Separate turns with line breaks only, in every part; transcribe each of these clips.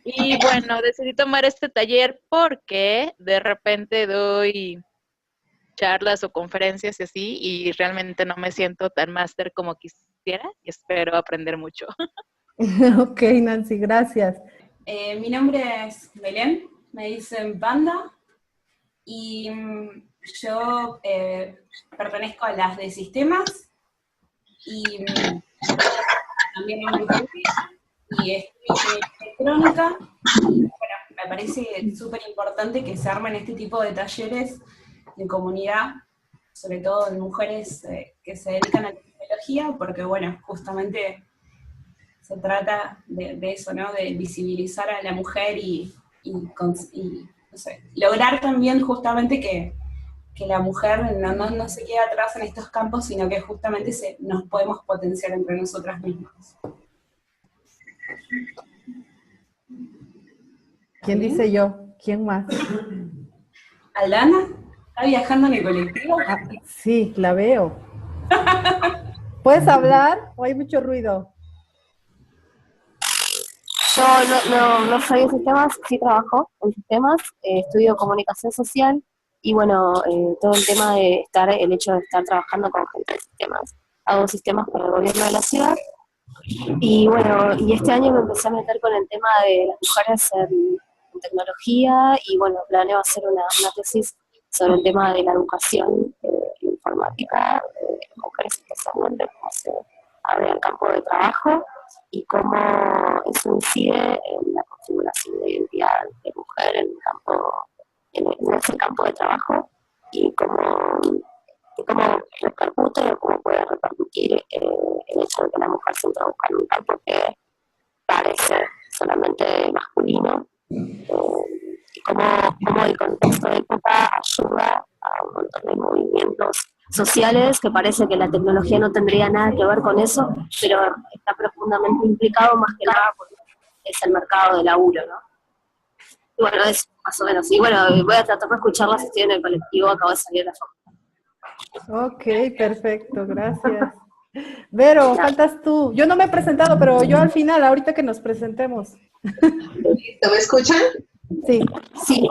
Y bueno, decidí tomar este taller porque de repente doy charlas o conferencias y así, y realmente no me siento tan máster como quisiera y espero aprender mucho.
Ok, Nancy, gracias.
Mi nombre es Belén, me dicen Panda, y yo pertenezco a las de sistemas y también a un grupo y estudio electrónica. Y bueno, me parece súper importante que se armen este tipo de talleres en comunidad, sobre todo de mujeres que se dedican a la tecnología, porque bueno, justamente se trata de eso, ¿no? De visibilizar a la mujer y no sé, lograr también justamente que la mujer no se quede atrás en estos campos, sino que justamente nos podemos potenciar entre nosotras mismas.
¿Quién dice yo? ¿Quién más?
¿Aldana? ¿Está viajando en el colectivo?
Ah, sí, la veo. ¿Puedes hablar o hay mucho ruido?
Yo no soy de sistemas, sí trabajo en sistemas, estudio comunicación social y bueno, todo el tema el hecho de estar trabajando con gente de sistemas. Hago sistemas para el gobierno de la ciudad y bueno, y este año me empecé a meter con el tema de las mujeres en tecnología y bueno, planeo hacer una tesis sobre el tema de la educación informática de mujeres, especialmente cómo se abre el campo de trabajo y cómo eso incide en la configuración de identidad de mujer en el campo, en ese campo de trabajo y cómo repercute o cómo puede repercutir el hecho de que la mujer se introduzca en un campo que parece solamente masculino y cómo el contexto de época ayuda a un montón de movimientos sociales que parece que la tecnología no tendría nada que ver con eso, pero está profundamente implicado más que nada porque es el mercado de laburo, ¿no? Y bueno, es más o menos. Y bueno, voy a tratar de escucharlas, estoy en el colectivo, acabo de salir de la forma.
Ok, perfecto, gracias. Vero, faltas tú. Yo no me he presentado, pero yo al final, ahorita que nos presentemos.
¿Listo? ¿Me escuchan?
Sí.
Sí.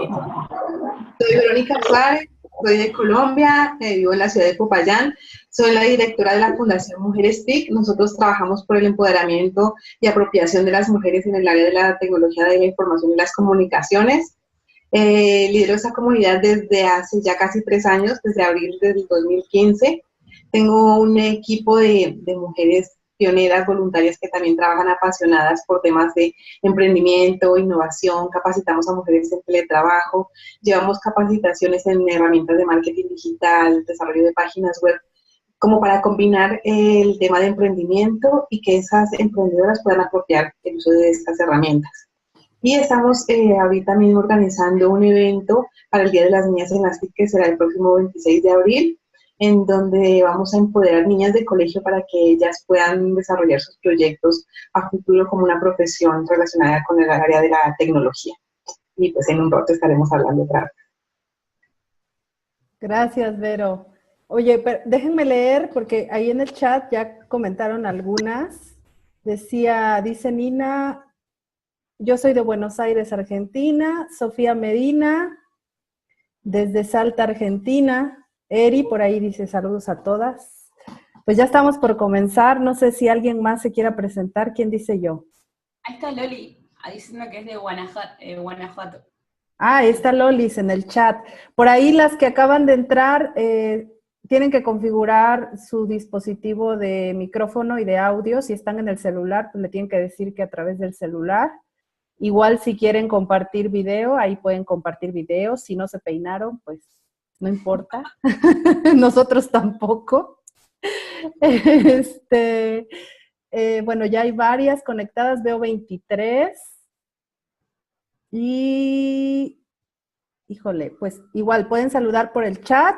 Soy Verónica Suárez, soy de Colombia, vivo en la ciudad de Popayán, soy la directora de la Fundación Mujeres TIC. Nosotros trabajamos por el empoderamiento y apropiación de las mujeres en el área de la tecnología de la información y las comunicaciones. Lidero esta comunidad desde hace ya casi 3 años, desde abril del 2015. Tengo un equipo de mujeres pioneras, voluntarias que también trabajan apasionadas por temas de emprendimiento, innovación, capacitamos a mujeres en teletrabajo, llevamos capacitaciones en herramientas de marketing digital, desarrollo de páginas web, como para combinar el tema de emprendimiento y que esas emprendedoras puedan apropiar el uso de estas herramientas. Y estamos ahorita mismo organizando un evento para el Día de las Niñas en las TIC, que será el próximo 26 de abril, en donde vamos a empoderar niñas de colegio para que ellas puedan desarrollar sus proyectos a futuro como una profesión relacionada con el área de la tecnología. Y pues en un rato estaremos hablando otra vez.
Gracias, Vero. Oye, pero déjenme leer porque ahí en el chat ya comentaron algunas. Dice Nina, yo soy de Buenos Aires, Argentina. Sofía Medina, desde Salta, Argentina. Eri, por ahí dice saludos a todas. Pues ya estamos por comenzar. No sé si alguien más se quiera presentar. ¿Quién dice yo?
Ahí está Loli, diciendo que es de Guanajuato.
Ah, está Lolis en el chat. Por ahí las que acaban de entrar tienen que configurar su dispositivo de micrófono y de audio. Si están en el celular, pues le tienen que decir que a través del celular. Igual si quieren compartir video, ahí pueden compartir video. Si no se peinaron, pues no importa. Nosotros tampoco. Bueno, ya hay varias conectadas, veo 23. Y, híjole, pues igual pueden saludar por el chat.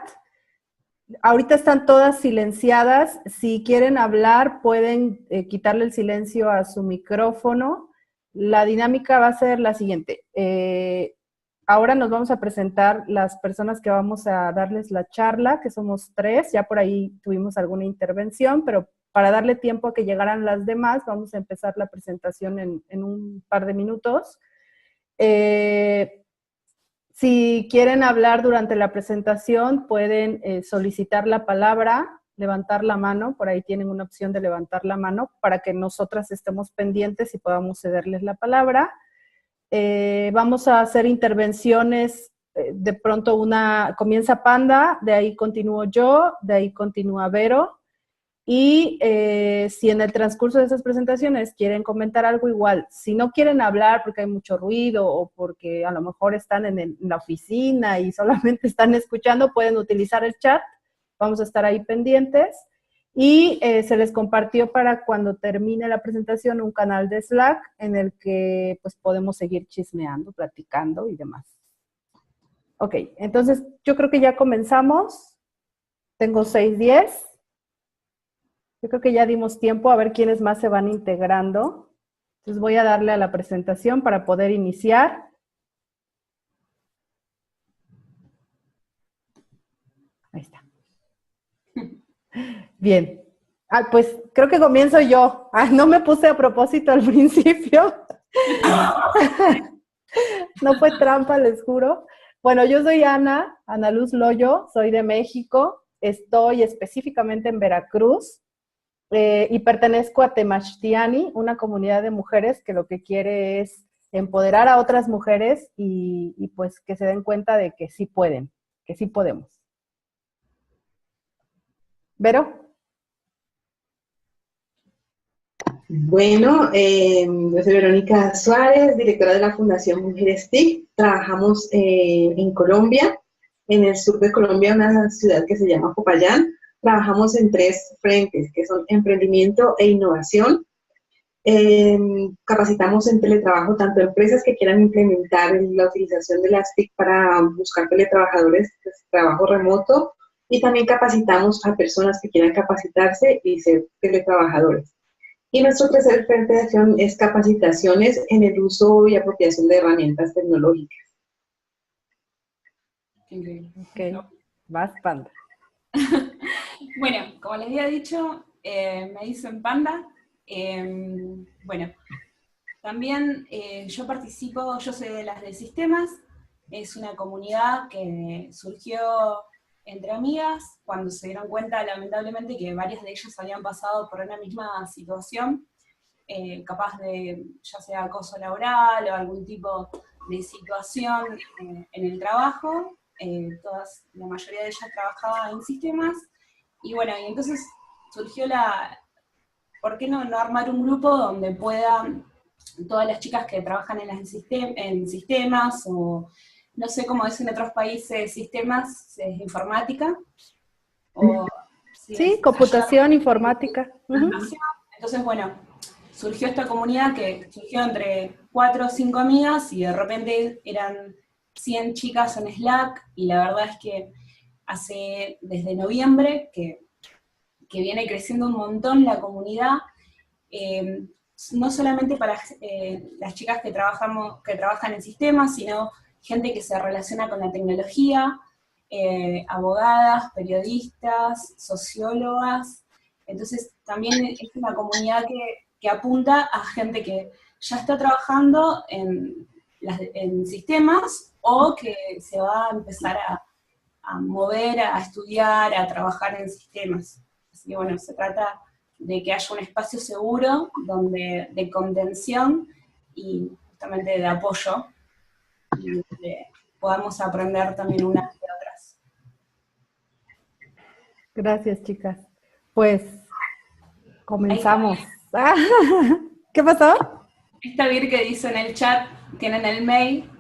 Ahorita están todas silenciadas. Si quieren hablar, pueden quitarle el silencio a su micrófono. La dinámica va a ser la siguiente. Ahora nos vamos a presentar las personas que vamos a darles la charla, que somos 3. Ya por ahí tuvimos alguna intervención, pero para darle tiempo a que llegaran las demás, vamos a empezar la presentación en un par de minutos. Si quieren hablar durante la presentación, pueden solicitar la palabra, levantar la mano, por ahí tienen una opción de levantar la mano para que nosotras estemos pendientes y podamos cederles la palabra. Vamos a hacer intervenciones, de pronto comienza Panda, de ahí continúo yo, de ahí continúa Vero, y si en el transcurso de esas presentaciones quieren comentar algo igual, si no quieren hablar porque hay mucho ruido o porque a lo mejor están en la oficina y solamente están escuchando, pueden utilizar el chat, vamos a estar ahí pendientes. Y se les compartió para cuando termine la presentación un canal de Slack en el que pues podemos seguir chismeando, platicando y demás. Ok, entonces yo creo que ya comenzamos. Tengo 6:10. Yo creo que ya dimos tiempo a ver quiénes más se van integrando. Entonces voy a darle a la presentación para poder iniciar. Ahí está. Bien. Pues creo que comienzo yo. No me puse a propósito al principio. No fue trampa, les juro. Bueno, yo soy Ana Luz Loyo, soy de México, estoy específicamente en Veracruz y pertenezco a Temachttiani, una comunidad de mujeres que lo que quiere es empoderar a otras mujeres y pues que se den cuenta de que sí pueden, que sí podemos. ¿Vero?
Bueno, yo soy Verónica Suárez, directora de la Fundación Mujeres TIC. Trabajamos en Colombia, en el sur de Colombia, una ciudad que se llama Popayán. Trabajamos en 3 frentes, que son emprendimiento e innovación. Capacitamos en teletrabajo tanto a empresas que quieran implementar la utilización de las TIC para buscar teletrabajadores de trabajo remoto, y también capacitamos a personas que quieran capacitarse y ser teletrabajadores. Y nuestro tercer frente de acción es capacitaciones en el uso y apropiación de herramientas tecnológicas.
Ok, vas, Panda.
Bueno, como les había dicho, me dicen Panda. Bueno, también yo participo, yo soy de las de Sistemas, es una comunidad que surgió entre amigas, cuando se dieron cuenta, lamentablemente, que varias de ellas habían pasado por una misma situación, capaz de, ya sea acoso laboral o algún tipo de situación en el trabajo. La mayoría de ellas trabajaba en sistemas, y bueno, y entonces surgió ¿por qué no armar un grupo donde puedan todas las chicas que trabajan en sistemas, o no sé cómo es en otros países, sistemas, es informática, o
sí, computación, informática.
Entonces, bueno, surgió esta comunidad que surgió entre 4 o 5 amigas, y de repente eran 100 chicas en Slack, y la verdad es que desde noviembre que viene creciendo un montón la comunidad, no solamente para las chicas que trabajan en sistemas, sino gente que se relaciona con la tecnología, abogadas, periodistas, sociólogas. Entonces también es una comunidad que apunta a gente que ya está trabajando en sistemas, o que se va a empezar a mover, a estudiar, a trabajar en sistemas. Así que bueno, se trata de que haya un espacio seguro de contención y justamente de apoyo, y donde podamos aprender también unas de otras.
Gracias, chicas. Pues comenzamos. ¿Qué pasó?
Esta Vir que dice en el chat, tienen el mail,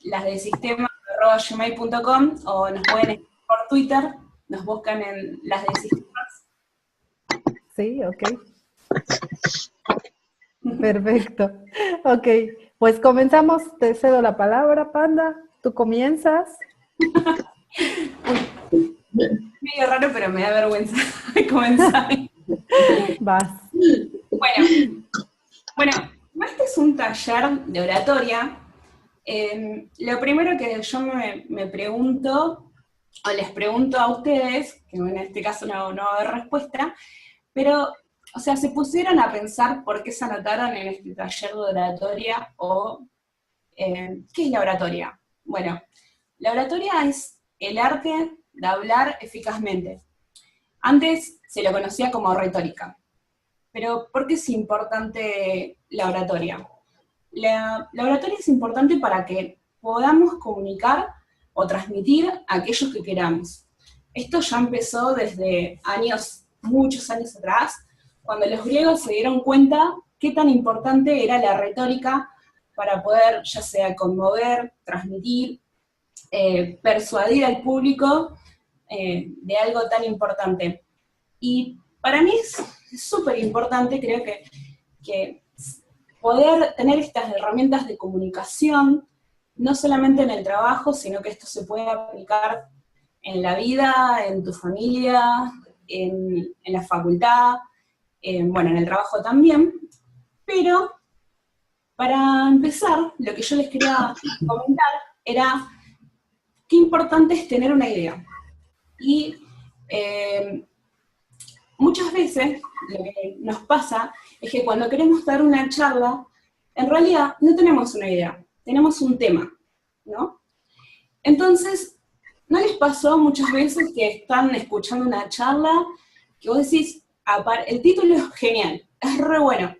las de sistemas@gmail.com, o nos pueden escribir por Twitter, nos buscan en las de sistemas.
Sí, ok. Perfecto. Ok, pues comenzamos. Te cedo la palabra, Panda. Tú comienzas.
Medio raro, pero me da vergüenza comenzar.
Vas.
Bueno, este es un taller de oratoria. Lo primero que yo me pregunto, o les pregunto a ustedes, que en este caso no va a haber respuesta, pero o sea, se pusieron a pensar por qué se anotaron en este taller de oratoria o ¿qué es la oratoria? Bueno, la oratoria es el arte de hablar eficazmente. Antes se lo conocía como retórica. Pero ¿por qué es importante la oratoria? La oratoria es importante para que podamos comunicar o transmitir a aquellos que queramos. Esto ya empezó desde muchos años atrás, cuando los griegos se dieron cuenta qué tan importante era la retórica para poder ya sea conmover, transmitir, persuadir al público de algo tan importante. Y para mí es súper importante, creo que poder tener estas herramientas de comunicación, no solamente en el trabajo, sino que esto se puede aplicar en la vida, en tu familia, en la facultad, bueno, en el trabajo también, pero para empezar, lo que yo les quería comentar era qué importante es tener una idea. Y muchas veces lo que nos pasa es que cuando queremos dar una charla, en realidad no tenemos una idea, tenemos un tema, ¿no? Entonces, ¿no les pasó muchas veces que están escuchando una charla que vos decís, el título es genial, es re bueno,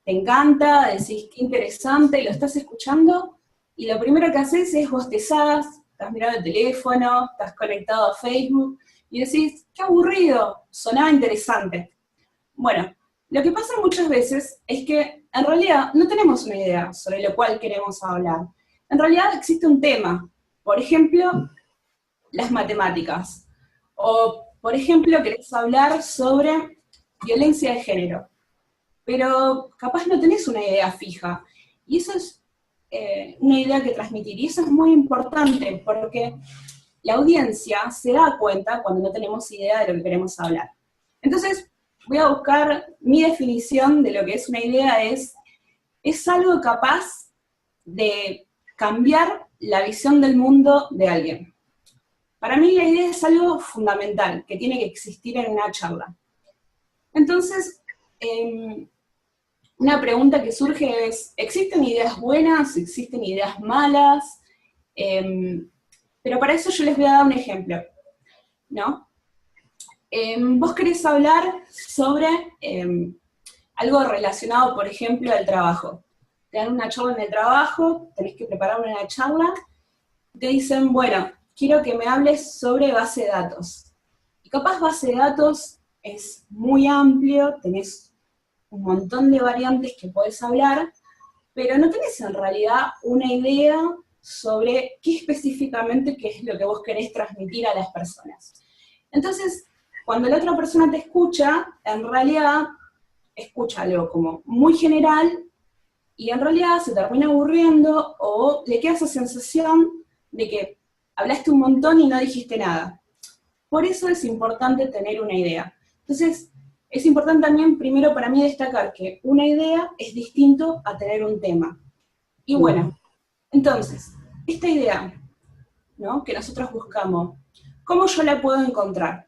te encanta, decís qué interesante, lo estás escuchando, y lo primero que haces es bostezás, estás mirando el teléfono, estás conectado a Facebook, y decís, qué aburrido, sonaba interesante. Bueno, lo que pasa muchas veces es que en realidad no tenemos una idea sobre lo cual queremos hablar. En realidad existe un tema, por ejemplo, las matemáticas. O, por ejemplo, querés hablar sobre violencia de género, pero capaz no tenés una idea fija. Y eso es una idea que transmitir, y eso es muy importante, porque la audiencia se da cuenta cuando no tenemos idea de lo que queremos hablar. Entonces, voy a buscar mi definición de lo que es una idea, es algo capaz de cambiar la visión del mundo de alguien. Para mí la idea es algo fundamental, que tiene que existir en una charla. Entonces, una pregunta que surge es, ¿existen ideas buenas? ¿Existen ideas malas? Pero para eso yo les voy a dar un ejemplo, ¿no? Vos querés hablar sobre algo relacionado, por ejemplo, al trabajo. Te dan una charla en el trabajo, tenés que preparar una charla, te dicen, bueno, quiero que me hables sobre base de datos. Y capaz base de datos es muy amplio, tenés un montón de variantes que podés hablar, pero no tenés en realidad una idea sobre qué específicamente qué es lo que vos querés transmitir a las personas. Entonces, cuando la otra persona te escucha, en realidad escucha algo como muy general, y en realidad se termina aburriendo, o le queda esa sensación de que hablaste un montón y no dijiste nada. Por eso es importante tener una idea. Entonces, es importante también, primero para mí, destacar que una idea es distinto a tener un tema. Y bueno, entonces, esta idea, ¿no?, que nosotros buscamos, ¿cómo yo la puedo encontrar?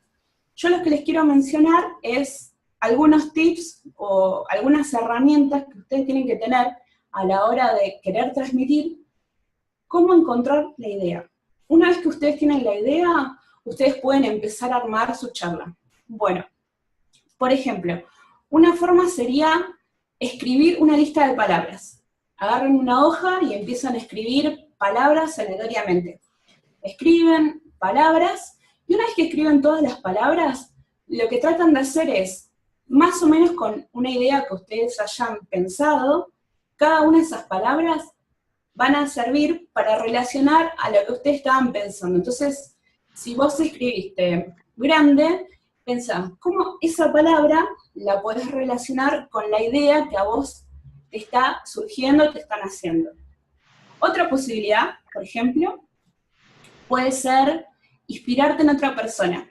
Yo lo que les quiero mencionar es algunos tips o algunas herramientas que ustedes tienen que tener a la hora de querer transmitir cómo encontrar la idea. Una vez que ustedes tienen la idea, ustedes pueden empezar a armar su charla. Bueno, por ejemplo, una forma sería escribir una lista de palabras. Agarren una hoja y empiezan a escribir palabras aleatoriamente. Escriben palabras, y una vez que escriben todas las palabras, lo que tratan de hacer es, más o menos con una idea que ustedes hayan pensado, cada una de esas palabras van a servir para relacionar a lo que ustedes estaban pensando. Entonces, si vos escribiste grande, pensá, ¿cómo esa palabra la podés relacionar con la idea que a vos te está surgiendo, te están haciendo? Otra posibilidad, por ejemplo, puede ser inspirarte en otra persona.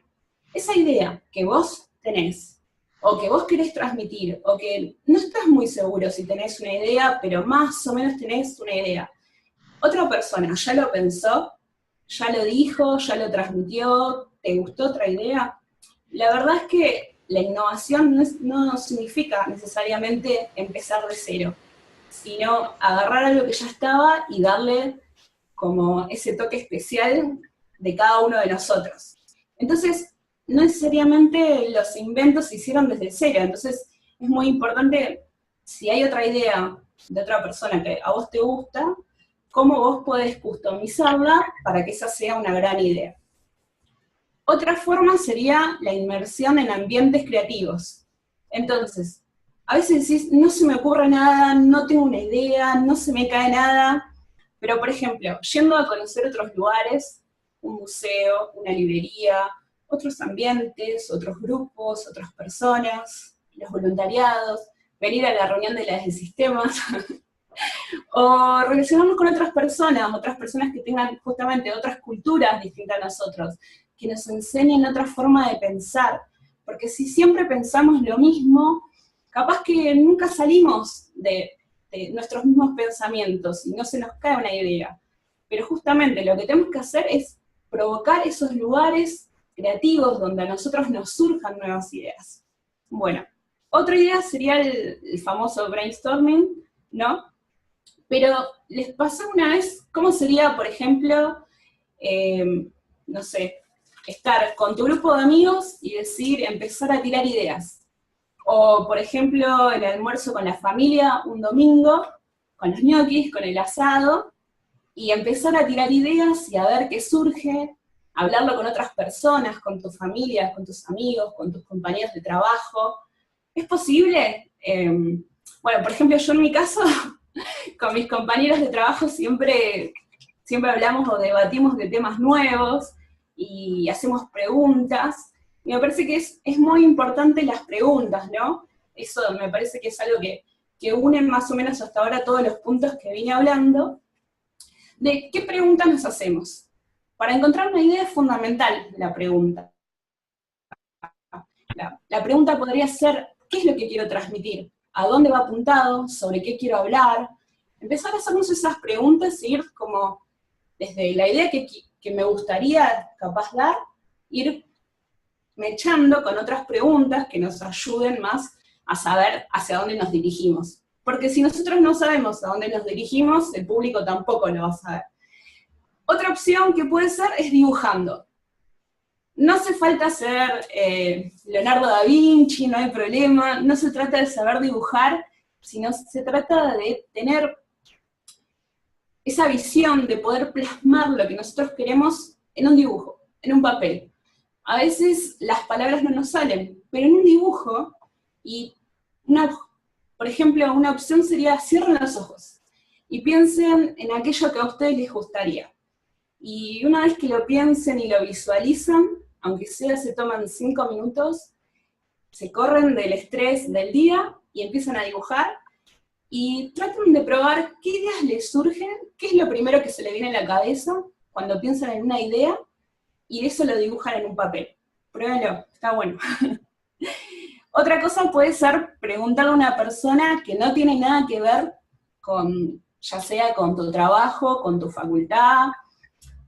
Esa idea que vos tenés, o que vos querés transmitir, o que no estás muy seguro si tenés una idea, pero más o menos tenés una idea. Otra persona ya lo pensó, ya lo dijo, ya lo transmitió, ¿te gustó otra idea? La verdad es que la innovación no significa necesariamente empezar de cero, sino agarrar algo que ya estaba y darle como ese toque especial de cada uno de nosotros. Entonces, no necesariamente los inventos se hicieron desde cero, entonces es muy importante, si hay otra idea de otra persona que a vos te gusta, cómo vos podés customizarla para que esa sea una gran idea. Otra forma sería la inmersión en ambientes creativos. Entonces, a veces decís, no se me ocurre nada, no tengo una idea, no se me cae nada, pero por ejemplo, yendo a conocer otros lugares, un museo, una librería, otros ambientes, otros grupos, otras personas, los voluntariados, venir a la reunión de las de sistemas, o relacionarnos con otras personas que tengan justamente otras culturas distintas a nosotros, que nos enseñen otra forma de pensar, porque si siempre pensamos lo mismo, capaz que nunca salimos de nuestros mismos pensamientos y no se nos cae una idea. Pero justamente lo que tenemos que hacer es provocar esos lugares creativos donde a nosotros nos surjan nuevas ideas. Bueno, otra idea sería el famoso brainstorming, ¿no? Pero les pasó una vez, ¿cómo sería, por ejemplo, no sé, estar con tu grupo de amigos y empezar a tirar ideas? O, por ejemplo, el almuerzo con la familia, un domingo, con los ñoquis, con el asado, y empezar a tirar ideas y a ver qué surge, hablarlo con otras personas, con tu familia, con tus amigos, con tus compañeros de trabajo. ¿Es posible? Bueno, por ejemplo, yo en mi caso, con mis compañeros de trabajo siempre hablamos o debatimos de temas nuevos, y hacemos preguntas, y me parece que es muy importante las preguntas, ¿no? Eso me parece que es algo que une más o menos hasta ahora todos los puntos que vine hablando, de qué preguntas nos hacemos. Para encontrar una idea es fundamental la pregunta. La pregunta podría ser, ¿qué es lo que quiero transmitir? ¿A dónde va apuntado? ¿Sobre qué quiero hablar? Empezar a hacernos esas preguntas e ir como desde la idea que me gustaría capaz dar, ir mechando con otras preguntas que nos ayuden más a saber hacia dónde nos dirigimos. Porque si nosotros no sabemos a dónde nos dirigimos, el público tampoco lo va a saber. Otra opción que puede ser es dibujando. No hace falta ser Leonardo da Vinci, no hay problema, no se trata de saber dibujar, sino se trata de tener esa visión de poder plasmar lo que nosotros queremos en un dibujo, en un papel. A veces las palabras no nos salen, pero en un dibujo, por ejemplo, una opción sería cierren los ojos y piensen en aquello que a ustedes les gustaría. Y una vez que lo piensen y lo visualizan, aunque sea se toman 5 minutos, se corren del estrés del día y empiezan a dibujar, y traten de probar qué ideas les surgen, qué es lo primero que se le viene a la cabeza cuando piensan en una idea, y eso lo dibujan en un papel. Pruébenlo, está bueno. Otra cosa puede ser preguntarle a una persona que no tiene nada que ver con, ya sea con tu trabajo, con tu facultad,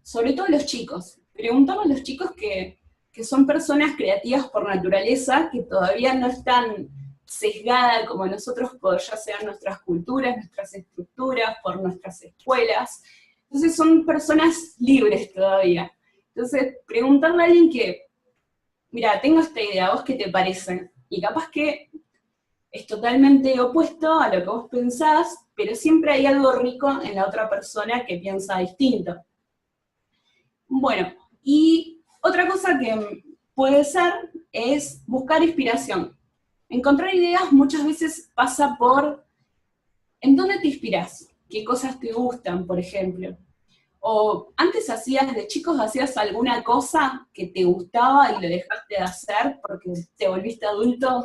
sobre todo los chicos. Preguntarle a los chicos que son personas creativas por naturaleza, que todavía no están sesgadas como nosotros por ya sean nuestras culturas, nuestras estructuras, por nuestras escuelas. Entonces son personas libres todavía. Entonces, preguntarle a alguien que, mira, tengo esta idea, ¿a vos qué te parece? Y capaz que es totalmente opuesto a lo que vos pensás, pero siempre hay algo rico en la otra persona que piensa distinto. Bueno, y otra cosa que puede ser es buscar inspiración. Encontrar ideas muchas veces pasa por ¿en dónde te inspirás? ¿Qué cosas te gustan, por ejemplo? O antes de chicos hacías alguna cosa que te gustaba y lo dejaste de hacer porque te volviste adulto.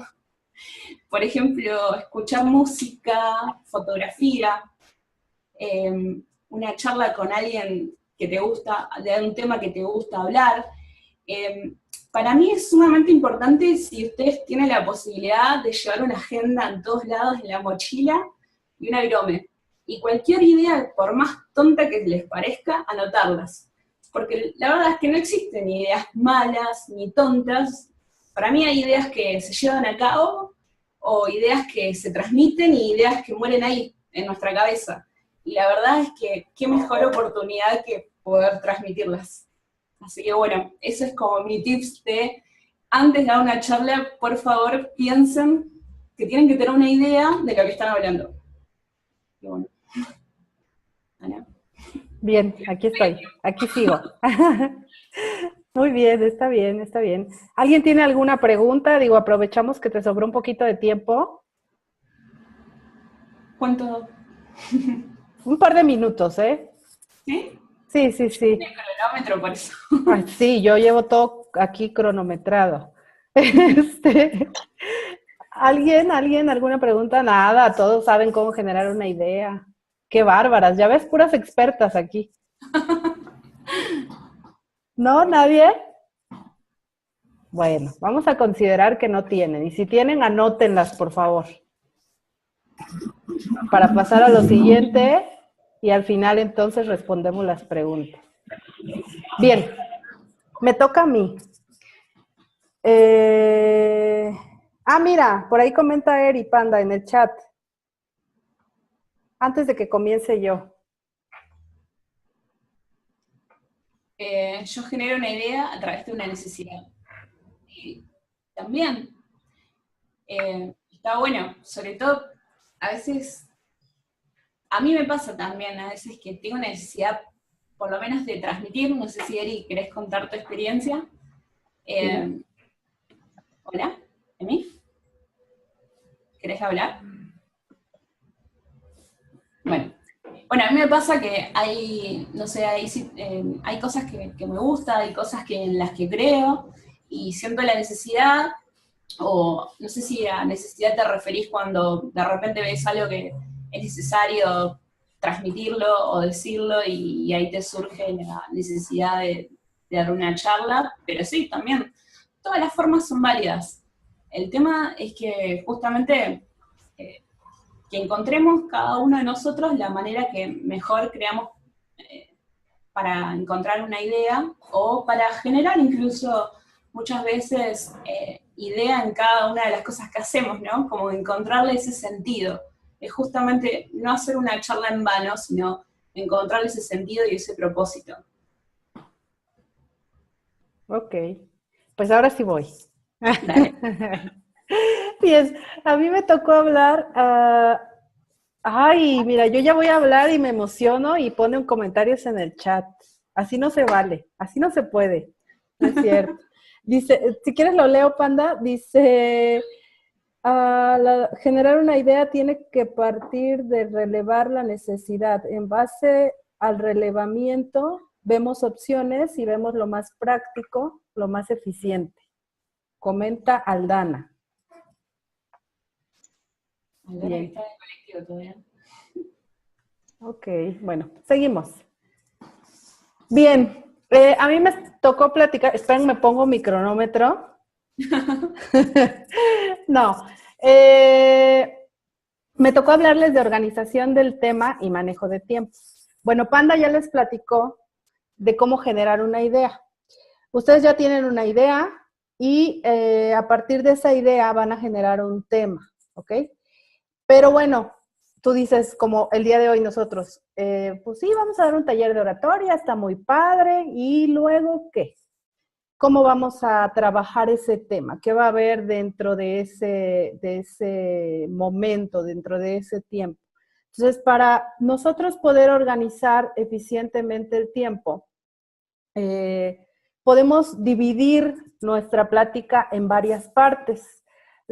Por ejemplo, escuchar música, fotografía, una charla con alguien que te gusta, de un tema que te gusta hablar. Para mí es sumamente importante si ustedes tienen la posibilidad de llevar una agenda en todos lados en la mochila y un agrome. Y cualquier idea, por más tonta que les parezca, anotarlas. Porque la verdad es que no existen ideas malas ni tontas, para mí hay ideas que se llevan a cabo, o ideas que se transmiten y ideas que mueren ahí, en nuestra cabeza. Y la verdad es que qué mejor oportunidad que poder transmitirlas. Así que bueno, eso es como mi tips de, antes de dar una charla, por favor, piensen que tienen que tener una idea de lo que están hablando. Y bueno. Ana.
Bien, aquí estoy, aquí sigo. Muy bien, está bien, está bien. ¿Alguien tiene alguna pregunta? Digo, aprovechamos que te sobró un poquito de tiempo.
¿Cuánto?
Un par de minutos, ¿eh?
¿Sí?
Sí, sí, sí.
Tiene cronómetro por eso.
Ay, sí, yo llevo todo aquí cronometrado. ¿Alguien, alguna pregunta? Nada, todos saben cómo generar una idea. Qué bárbaras, ya ves, puras expertas aquí. ¿No? ¿Nadie? Bueno, vamos a considerar que no tienen. Y si tienen, anótenlas, por favor. Para pasar a lo siguiente y al final entonces respondemos las preguntas. Bien, me toca a mí. Mira, por ahí comenta Eri Panda en el chat. Antes de que comience yo.
Yo genero una idea a través de una necesidad. Y también está bueno, sobre todo, a veces, a mí me pasa también, a veces que tengo necesidad, por lo menos de transmitir, no sé si Eri, ¿querés contar tu experiencia?
Sí.
Hola, ¿Emi? ¿Querés hablar? Bueno, a mí me pasa que hay, no sé, hay cosas que me gustan, hay cosas en las que creo, y siento la necesidad, o no sé si a necesidad te referís cuando de repente ves algo que es necesario transmitirlo o decirlo, y ahí te surge la necesidad de dar una charla, pero sí, también, todas las formas son válidas. El tema es que justamente que encontremos cada uno de nosotros la manera que mejor creamos para encontrar una idea, o para generar incluso muchas veces idea en cada una de las cosas que hacemos, ¿no? Como encontrarle ese sentido. Es justamente no hacer una charla en vano, sino encontrarle ese sentido y ese propósito.
Ok, pues ahora sí voy.
Dale.
Bien, a mí me tocó hablar. Ay, mira, yo ya voy a hablar y me emociono y ponen comentarios en el chat. Así no se vale, así no se puede. No es cierto. Dice, si quieres lo leo, Panda. Dice, generar una idea tiene que partir de relevar la necesidad. En base al relevamiento, vemos opciones y vemos lo más práctico, lo más eficiente. Comenta Aldana.
Bien. Está en el colectivo todavía.
Ok, bueno, seguimos. Bien, a mí me tocó platicar, esperen, me pongo mi cronómetro. No, me tocó hablarles de organización del tema y manejo de tiempo. Bueno, Panda ya les platicó de cómo generar una idea. Ustedes ya tienen una idea y a partir de esa idea van a generar un tema, ¿ok? Pero bueno, tú dices, como el día de hoy nosotros, pues sí, vamos a dar un taller de oratoria, está muy padre, ¿y luego qué? ¿Cómo vamos a trabajar ese tema? ¿Qué va a haber dentro de ese momento, dentro de ese tiempo? Entonces, para nosotros poder organizar eficientemente el tiempo, podemos dividir nuestra plática en varias partes.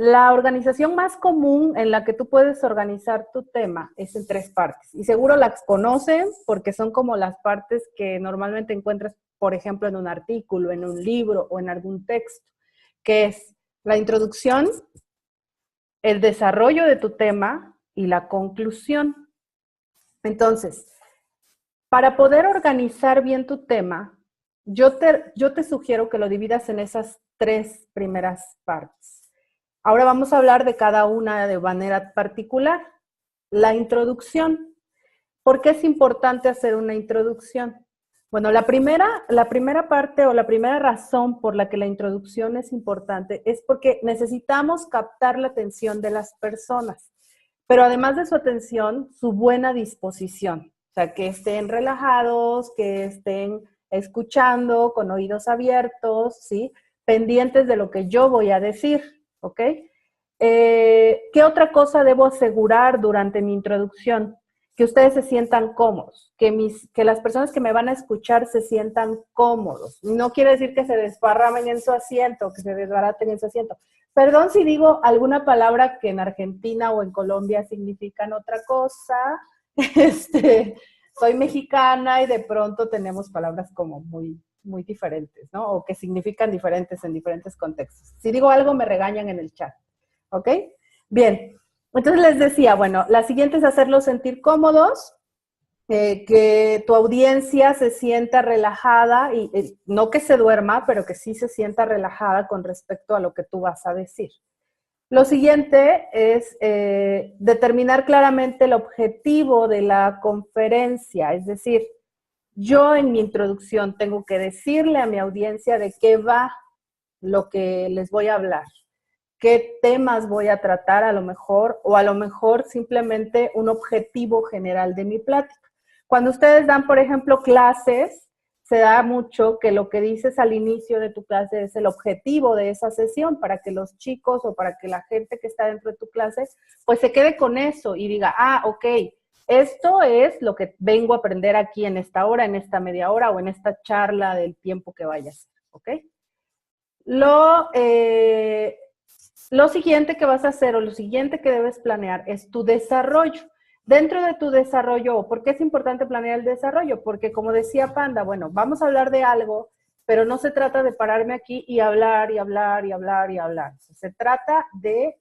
La organización más común en la que tú puedes organizar tu tema es en 3 partes. Y seguro las conocen porque son como las partes que normalmente encuentras, por ejemplo, en un artículo, en un libro o en algún texto, que es la introducción, el desarrollo de tu tema y la conclusión. Entonces, para poder organizar bien tu tema, yo te sugiero que lo dividas en esas 3 primeras partes. Ahora vamos a hablar de cada una de manera particular. La introducción. ¿Por qué es importante hacer una introducción? Bueno, la primera parte o la primera razón por la que la introducción es importante es porque necesitamos captar la atención de las personas, pero además de su atención, su buena disposición. O sea, que estén relajados, que estén escuchando con oídos abiertos, ¿sí? Pendientes de lo que yo voy a decir, ¿ok? ¿Qué otra cosa debo asegurar durante mi introducción? Que ustedes se sientan cómodos, que las personas que me van a escuchar se sientan cómodos. No quiere decir que se desparramen en su asiento, que se desbaraten en su asiento. Perdón si digo alguna palabra que en Argentina o en Colombia significan otra cosa. Soy mexicana y de pronto tenemos palabras como muy, muy diferentes, ¿no? O que significan diferentes en diferentes contextos. Si digo algo, me regañan en el chat, ¿ok? Bien. Entonces les decía, bueno, la siguiente es hacerlos sentir cómodos, que tu audiencia se sienta relajada y no que se duerma, pero que sí se sienta relajada con respecto a lo que tú vas a decir. Lo siguiente es determinar claramente el objetivo de la conferencia, es decir, yo en mi introducción tengo que decirle a mi audiencia de qué va lo que les voy a hablar. Qué temas voy a tratar a lo mejor, o a lo mejor simplemente un objetivo general de mi plática. Cuando ustedes dan, por ejemplo, clases, se da mucho que lo que dices al inicio de tu clase es el objetivo de esa sesión para que los chicos o para que la gente que está dentro de tu clase, pues se quede con eso y diga, ok, esto es lo que vengo a aprender aquí en esta hora, en esta media hora o en esta charla del tiempo que vaya a ser, ¿ok? Lo siguiente que vas a hacer o lo siguiente que debes planear es tu desarrollo. Dentro de tu desarrollo, ¿por qué es importante planear el desarrollo? Porque como decía Panda, bueno, vamos a hablar de algo, pero no se trata de pararme aquí y hablar y hablar y hablar y hablar. Se trata de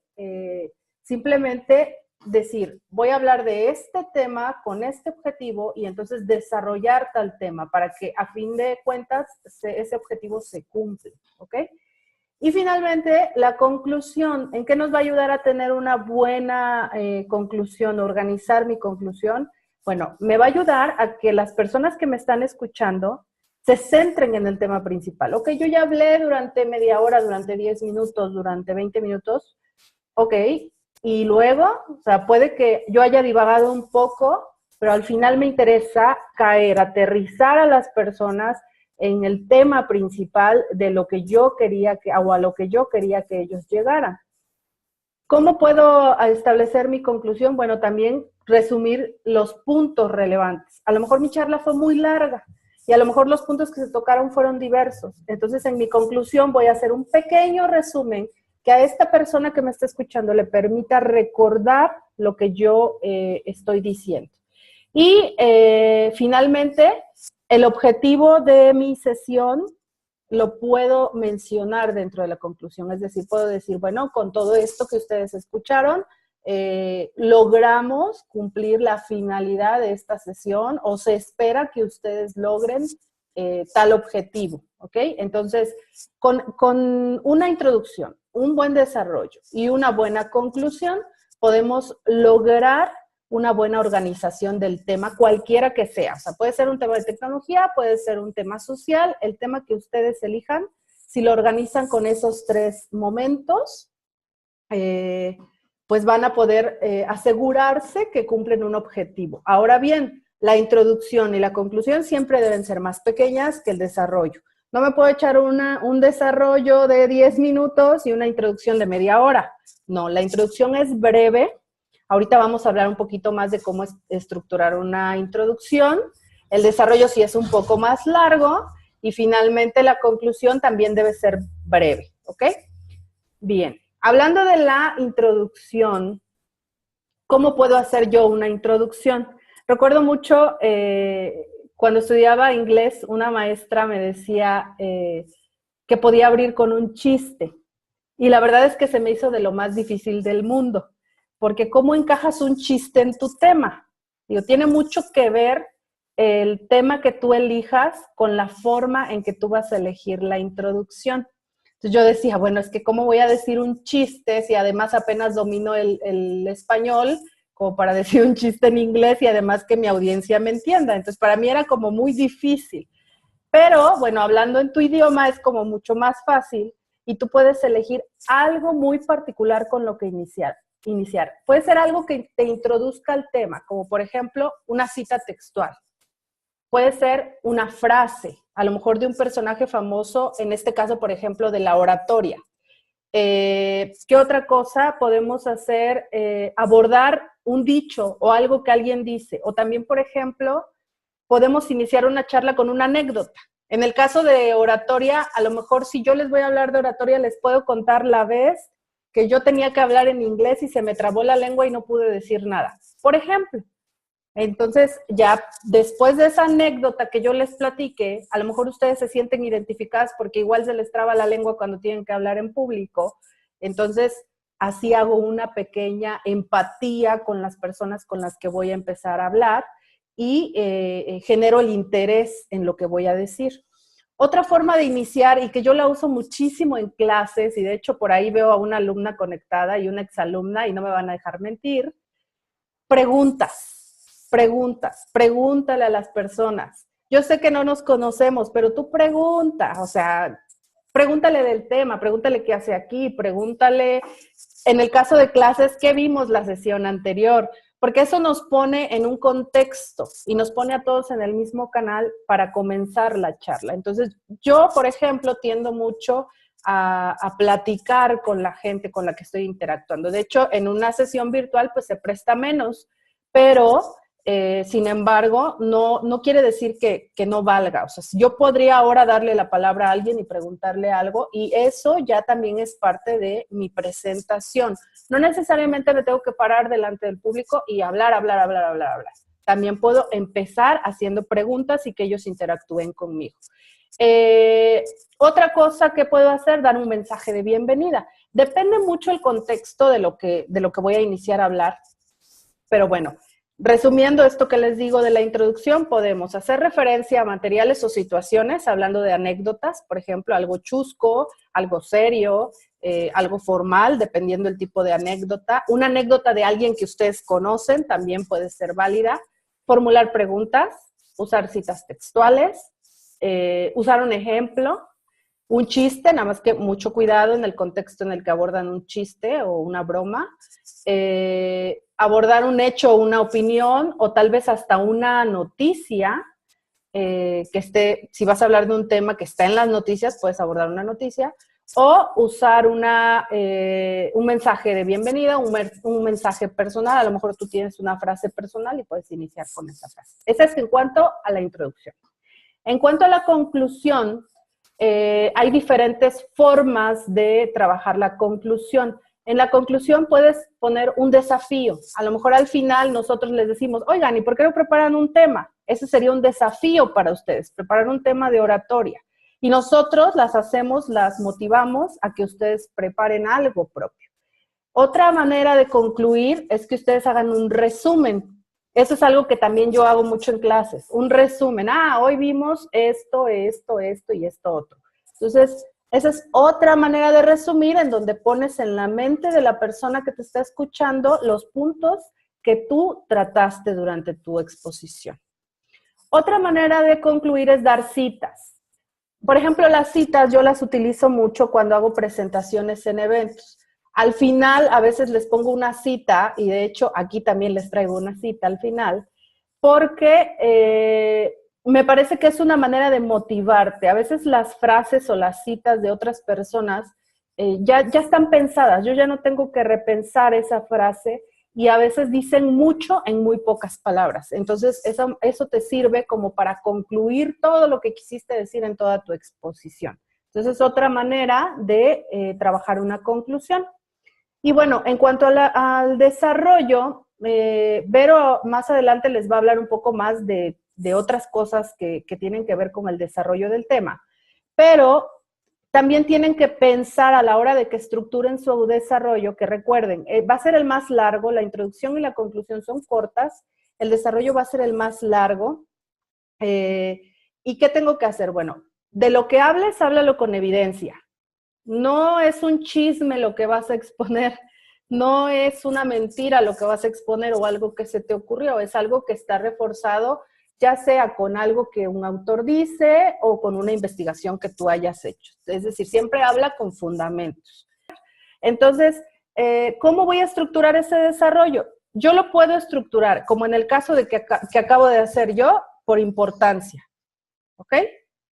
simplemente decir, voy a hablar de este tema con este objetivo y entonces desarrollar tal tema para que a fin de cuentas ese objetivo se cumpla, ¿ok? Y finalmente, la conclusión. ¿En qué nos va a ayudar a tener una buena conclusión, organizar mi conclusión? Bueno, me va a ayudar a que las personas que me están escuchando se centren en el tema principal. Ok, yo ya hablé durante media hora, durante 10 minutos, durante 20 minutos. Ok, y luego, o sea, puede que yo haya divagado un poco, pero al final me interesa aterrizar a las personas en el tema principal de lo que yo quería o a lo que yo quería que ellos llegaran. ¿Cómo puedo establecer mi conclusión? Bueno, también resumir los puntos relevantes. A lo mejor mi charla fue muy larga y a lo mejor los puntos que se tocaron fueron diversos. Entonces, en mi conclusión voy a hacer un pequeño resumen que a esta persona que me está escuchando le permita recordar lo que yo estoy diciendo. Y finalmente, el objetivo de mi sesión lo puedo mencionar dentro de la conclusión, es decir, puedo decir, bueno, con todo esto que ustedes escucharon, logramos cumplir la finalidad de esta sesión o se espera que ustedes logren tal objetivo, ¿ok? Entonces, con una introducción, un buen desarrollo y una buena conclusión, podemos lograr una buena organización del tema, cualquiera que sea. O sea, puede ser un tema de tecnología, puede ser un tema social, el tema que ustedes elijan. Si lo organizan con esos 3 momentos, pues van a poder asegurarse que cumplen un objetivo. Ahora bien, la introducción y la conclusión siempre deben ser más pequeñas que el desarrollo. No me puedo echar un desarrollo de 10 minutos y una introducción de media hora. No, la introducción es breve. Ahorita vamos a hablar un poquito más de cómo estructurar una introducción. El desarrollo sí es un poco más largo y finalmente la conclusión también debe ser breve, ¿ok? Bien, hablando de la introducción, ¿cómo puedo hacer yo una introducción? Recuerdo mucho cuando estudiaba inglés, una maestra me decía que podía abrir con un chiste y la verdad es que se me hizo de lo más difícil del mundo. Porque ¿cómo encajas un chiste en tu tema? Digo, tiene mucho que ver el tema que tú elijas con la forma en que tú vas a elegir la introducción. Entonces yo decía, bueno, es que ¿cómo voy a decir un chiste si además apenas domino el español como para decir un chiste en inglés y además que mi audiencia me entienda? Entonces para mí era como muy difícil. Pero, bueno, hablando en tu idioma es como mucho más fácil y tú puedes elegir algo muy particular con lo que iniciar. Puede ser algo que te introduzca al tema, como por ejemplo una cita textual. Puede ser una frase, a lo mejor de un personaje famoso, en este caso, por ejemplo, de la oratoria. ¿Qué otra cosa podemos hacer? Abordar un dicho o algo que alguien dice. O también, por ejemplo, podemos iniciar una charla con una anécdota. En el caso de oratoria, a lo mejor si yo les voy a hablar de oratoria, les puedo contar la vez que yo tenía que hablar en inglés y se me trabó la lengua y no pude decir nada. Por ejemplo. Entonces, ya después de esa anécdota que yo les platiqué, a lo mejor ustedes se sienten identificadas porque igual se les traba la lengua cuando tienen que hablar en público. Entonces, así hago una pequeña empatía con las personas con las que voy a empezar a hablar y genero el interés en lo que voy a decir. Otra forma de iniciar, y que yo la uso muchísimo en clases, y de hecho por ahí veo a una alumna conectada y una exalumna, y no me van a dejar mentir, preguntas. Pregúntale a las personas. Yo sé que no nos conocemos, pero tú pregunta, o sea, pregúntale del tema, pregúntale qué hace aquí, pregúntale, en el caso de clases, qué vimos la sesión anterior, porque eso nos pone en un contexto y nos pone a todos en el mismo canal para comenzar la charla. Entonces, yo, por ejemplo, tiendo mucho a platicar con la gente con la que estoy interactuando. De hecho, en una sesión virtual, pues se presta menos, pero sin embargo, no quiere decir que no valga. O sea, yo podría ahora darle la palabra a alguien y preguntarle algo, y eso ya también es parte de mi presentación. No necesariamente me tengo que parar delante del público y hablar. También puedo empezar haciendo preguntas y que ellos interactúen conmigo. Otra cosa que puedo hacer, dar un mensaje de bienvenida. Depende mucho el contexto de lo que voy a iniciar a hablar, pero bueno, resumiendo esto que les digo de la introducción, podemos hacer referencia a materiales o situaciones, hablando de anécdotas, por ejemplo, algo chusco, algo serio, algo formal, dependiendo del tipo de anécdota. Una anécdota de alguien que ustedes conocen también puede ser válida. Formular preguntas, usar citas textuales, usar un ejemplo, un chiste, nada más que mucho cuidado en el contexto en el que abordan un chiste o una broma, abordar un hecho o una opinión, o tal vez hasta una noticia, que esté, si vas a hablar de un tema que está en las noticias, puedes abordar una noticia, o usar un mensaje de bienvenida, un mensaje personal. A lo mejor tú tienes una frase personal y puedes iniciar con esa frase. Eso es en cuanto a la introducción. En cuanto a la conclusión, hay diferentes formas de trabajar la conclusión. En la conclusión puedes poner un desafío. A lo mejor al final nosotros les decimos, oigan, ¿y por qué no preparan un tema? Ese sería un desafío para ustedes, preparar un tema de oratoria. Y nosotros las motivamos a que ustedes preparen algo propio. Otra manera de concluir es que ustedes hagan un resumen. Eso es algo que también yo hago mucho en clases. Un resumen. Hoy vimos esto y esto otro. Entonces, esa es otra manera de resumir, en donde pones en la mente de la persona que te está escuchando los puntos que tú trataste durante tu exposición. Otra manera de concluir es dar citas. Por ejemplo, las citas yo las utilizo mucho cuando hago presentaciones en eventos. Al final, a veces les pongo una cita, y de hecho aquí también les traigo una cita al final, porque me parece que es una manera de motivarte. A veces las frases o las citas de otras personas ya están pensadas. Yo ya no tengo que repensar esa frase, y a veces dicen mucho en muy pocas palabras. Entonces, eso te sirve como para concluir todo lo que quisiste decir en toda tu exposición. Entonces, es otra manera de trabajar una conclusión. Y bueno, en cuanto al desarrollo, Vero más adelante les va a hablar un poco más de otras cosas que tienen que ver con el desarrollo del tema. Pero también tienen que pensar a la hora de que estructuren su desarrollo, que recuerden, va a ser el más largo, la introducción y la conclusión son cortas, el desarrollo va a ser el más largo. ¿Y qué tengo que hacer? Bueno, de lo que hables, háblalo con evidencia. No es un chisme lo que vas a exponer, no es una mentira lo que vas a exponer o algo que se te ocurrió, es algo que está reforzado ya sea con algo que un autor dice o con una investigación que tú hayas hecho. Es decir, siempre habla con fundamentos. Entonces, ¿cómo voy a estructurar ese desarrollo? Yo lo puedo estructurar, como en el caso de que acabo de hacer yo, por importancia. ¿Ok?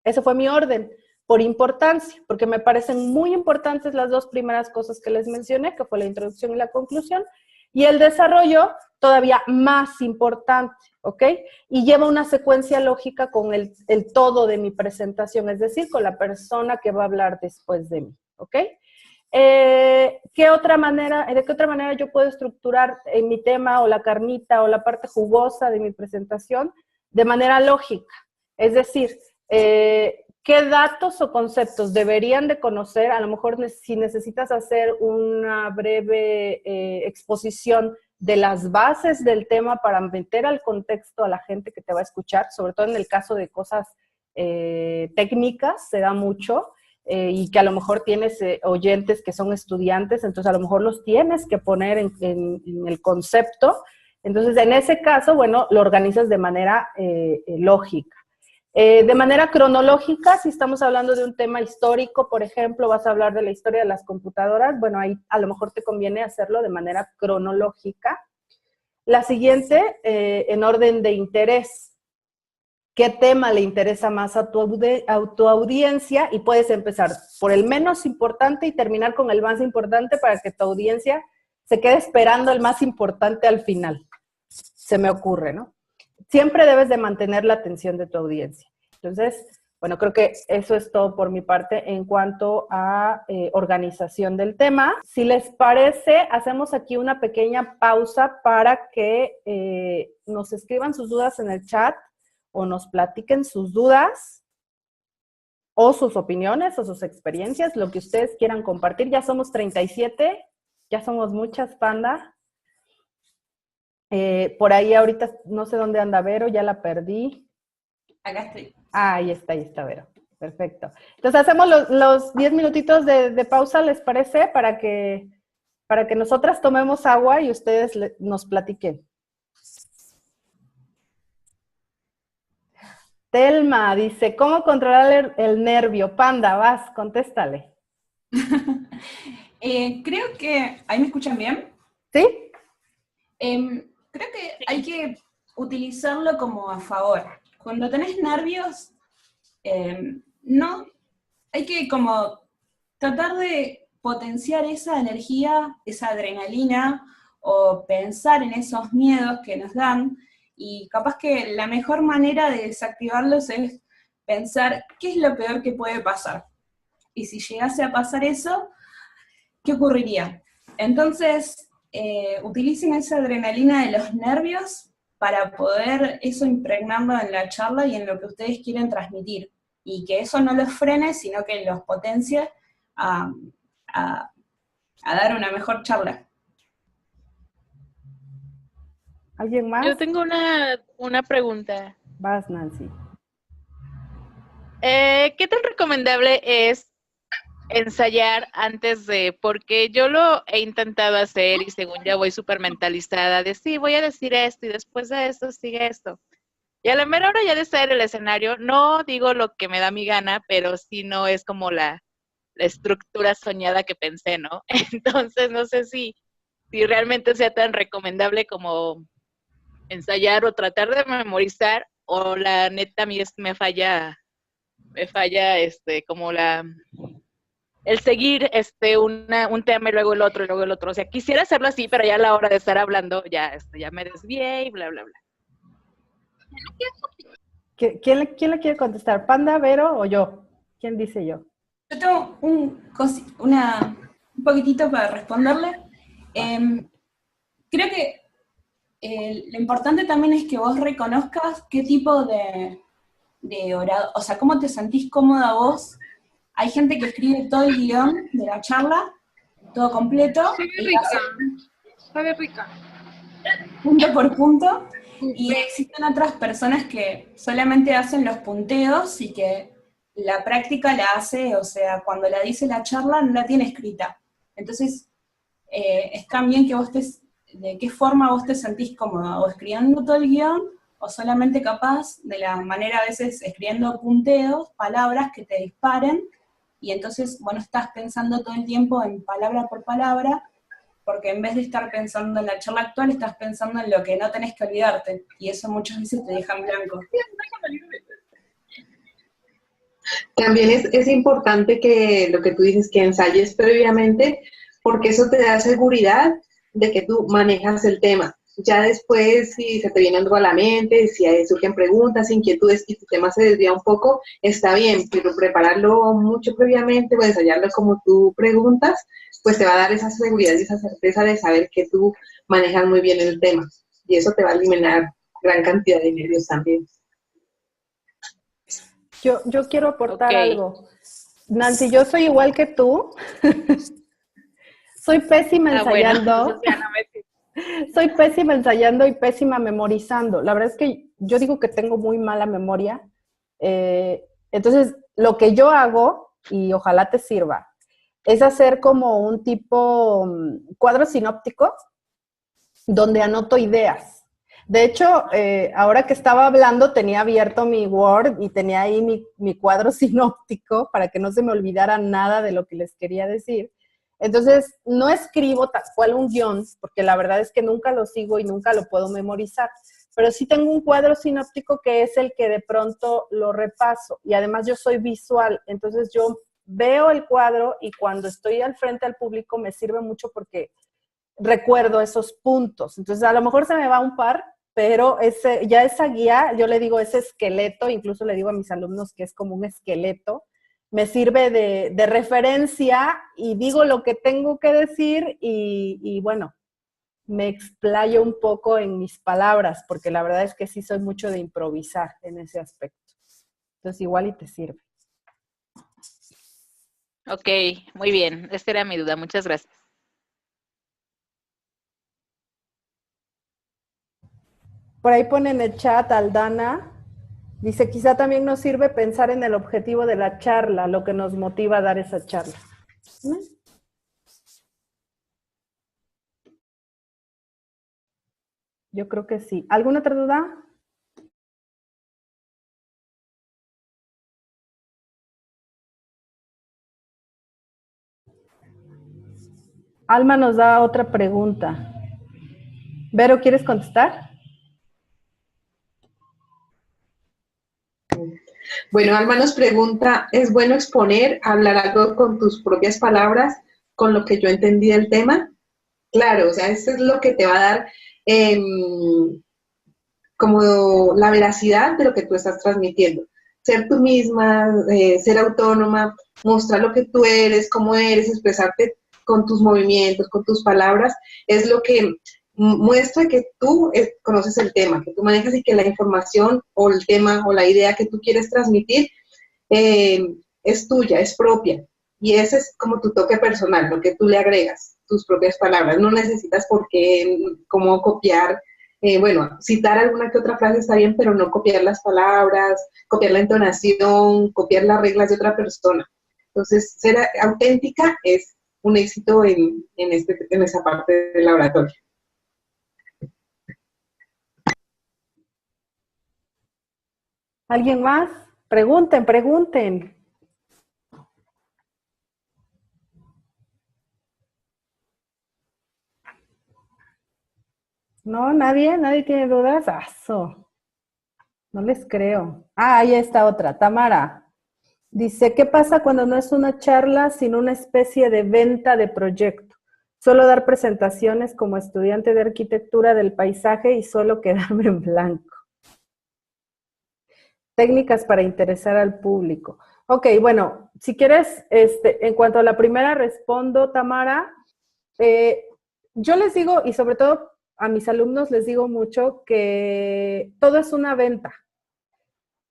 Ese fue mi orden, por importancia, porque me parecen muy importantes las dos primeras cosas que les mencioné, que fue la introducción y la conclusión, y el desarrollo todavía más importante, ¿ok? Y lleva una secuencia lógica con el todo de mi presentación, es decir, con la persona que va a hablar después de mí, ¿ok? ¿De qué otra manera yo puedo estructurar mi tema o la carnita o la parte jugosa de mi presentación? De manera lógica, es decir, ¿qué datos o conceptos deberían de conocer? A lo mejor si necesitas hacer una breve exposición de las bases del tema para meter al contexto a la gente que te va a escuchar, sobre todo en el caso de cosas técnicas, se da mucho, y que a lo mejor tienes oyentes que son estudiantes, entonces a lo mejor los tienes que poner en el concepto. Entonces, en ese caso, bueno, lo organizas de manera lógica. De manera cronológica, si estamos hablando de un tema histórico, por ejemplo, vas a hablar de la historia de las computadoras, bueno, ahí a lo mejor te conviene hacerlo de manera cronológica. La siguiente, en orden de interés. ¿Qué tema le interesa más a tu audiencia? Y puedes empezar por el menos importante y terminar con el más importante para que tu audiencia se quede esperando el más importante al final. Se me ocurre, ¿no? Siempre debes de mantener la atención de tu audiencia. Entonces, bueno, creo que eso es todo por mi parte en cuanto a organización del tema. Si les parece, hacemos aquí una pequeña pausa para que nos escriban sus dudas en el chat o nos platiquen sus dudas o sus opiniones o sus experiencias, lo que ustedes quieran compartir. Ya somos 37, ya somos muchas, Panda. Por ahí ahorita no sé dónde anda Vero, ya la perdí.
Acá estoy.
Ah, ahí está Vero. Perfecto. Entonces hacemos los 10 minutitos de pausa, ¿les parece? Para que nosotras tomemos agua y ustedes nos platiquen. Telma dice, ¿cómo controlar el nervio? Panda, vas, contéstale.
Creo que... ¿Ahí me escuchan bien?
¿Sí?
Creo que hay que utilizarlo como a favor. Cuando tenés nervios, no, hay que como tratar de potenciar esa energía, esa adrenalina, o pensar en esos miedos que nos dan, y capaz que la mejor manera de desactivarlos es pensar qué es lo peor que puede pasar. Y si llegase a pasar eso, ¿qué ocurriría? Entonces, utilicen esa adrenalina de los nervios para poder eso impregnarlo en la charla y en lo que ustedes quieren transmitir. Y que eso no los frene, sino que los potencie a dar una mejor charla.
¿Alguien más?
Yo tengo una pregunta.
Vas, Nancy.
¿Qué tan recomendable es ensayar antes de? Porque yo lo he intentado hacer y según ya voy súper mentalizada de sí, voy a decir esto y después de esto sigue esto. Y a la mera hora ya de estar en el escenario, no digo lo que me da mi gana, pero sí no es como la estructura soñada que pensé, ¿no? Entonces no sé si realmente sea tan recomendable como ensayar o tratar de memorizar, o la neta a mí me falla como el seguir un tema y luego el otro y luego el otro. O sea, quisiera hacerlo así, pero ya a la hora de estar hablando ya me desvié y bla, bla, bla.
¿Quién le quiere contestar? ¿Panda, Vero o yo? ¿Quién dice yo?
Yo tengo un poquitito para responderle. Creo que lo importante también es que vos reconozcas qué tipo de orador, o sea, cómo te sentís cómoda vos. Hay gente que escribe todo el guión de la charla, todo completo.
Sabe rica.
Punto por punto. Y existen otras personas que solamente hacen los punteos y que la práctica la hace, o sea, cuando la dice la charla no la tiene escrita. Entonces, es también que vos de qué forma vos te sentís cómoda, o escribiendo todo el guión, o solamente capaz de la manera a veces escribiendo punteos, palabras que te disparen, y entonces vos no estás pensando todo el tiempo en palabra por palabra, porque en vez de estar pensando en la charla actual, estás pensando en lo que no tenés que olvidarte, y eso muchas veces te deja en blanco.
También es importante que lo que tú dices, que ensayes previamente, porque eso te da seguridad de que tú manejas el tema. Ya después, si se te viene algo a la mente, si surgen preguntas, inquietudes y tu tema se desvía un poco, está bien, pero prepararlo mucho previamente o ensayarlo como tú preguntas, pues te va a dar esa seguridad y esa certeza de saber que tú manejas muy bien el tema. Y eso te va a eliminar gran cantidad de nervios también.
Yo quiero aportar
Ok.
algo. Nancy, yo soy igual que tú. Soy pésima
Bueno,
ensayando.
entonces ya no me sirve.
Soy pésima ensayando y pésima memorizando. La verdad es que yo digo que tengo muy mala memoria. Entonces, lo que yo hago, y ojalá te sirva, es hacer como un tipo cuadro sinóptico donde anoto ideas. De hecho, ahora que estaba hablando, tenía abierto mi Word y tenía ahí mi cuadro sinóptico para que no se me olvidara nada de lo que les quería decir. Entonces, no escribo tal cual un guión, porque la verdad es que nunca lo sigo y nunca lo puedo memorizar, pero sí tengo un cuadro sinóptico que es el que de pronto lo repaso. Y además yo soy visual, entonces yo veo el cuadro y cuando estoy al frente al público me sirve mucho porque recuerdo esos puntos. Entonces, a lo mejor se me va un par, pero ya esa guía, yo le digo ese esqueleto, incluso le digo a mis alumnos que es como un esqueleto, me sirve de referencia y digo lo que tengo que decir y bueno, me explayo un poco en mis palabras, porque la verdad es que sí soy mucho de improvisar en ese aspecto. Entonces, igual y te sirve.
Ok, muy bien. Esta era mi duda. Muchas gracias.
Por ahí pone en el chat Aldana, dice, quizá también nos sirve pensar en el objetivo de la charla, lo que nos motiva a dar esa charla. Yo creo que sí. ¿Alguna otra duda? Alma nos da otra pregunta. Vero, ¿quieres contestar?
Bueno, Alma nos pregunta, ¿es bueno exponer, hablar algo con tus propias palabras, con lo que yo entendí del tema? Claro, o sea, eso es lo que te va a dar como la veracidad de lo que tú estás transmitiendo. Ser tú misma, ser autónoma, mostrar lo que tú eres, cómo eres, expresarte con tus movimientos, con tus palabras, es lo que muestra que tú conoces el tema, que tú manejas y que la información o el tema o la idea que tú quieres transmitir es tuya, es propia. Y ese es como tu toque personal, lo que tú le agregas, tus propias palabras. No necesitas por qué, cómo copiar. Bueno, citar alguna que otra frase está bien, pero no copiar las palabras, copiar la entonación, copiar las reglas de otra persona. Entonces, ser auténtica es un éxito en esa parte del laboratorio.
¿Alguien más? Pregunten, pregunten. No, nadie tiene dudas. ¡Aso! No les creo. Ah, ahí está otra. Tamara dice, ¿qué pasa cuando no es una charla, sino una especie de venta de proyecto? Solo dar presentaciones como estudiante de arquitectura del paisaje y solo quedarme en blanco. Técnicas para interesar al público. Ok, bueno, si quieres, en cuanto a la primera respondo, Tamara. Yo les digo, y sobre todo a mis alumnos les digo mucho, que todo es una venta.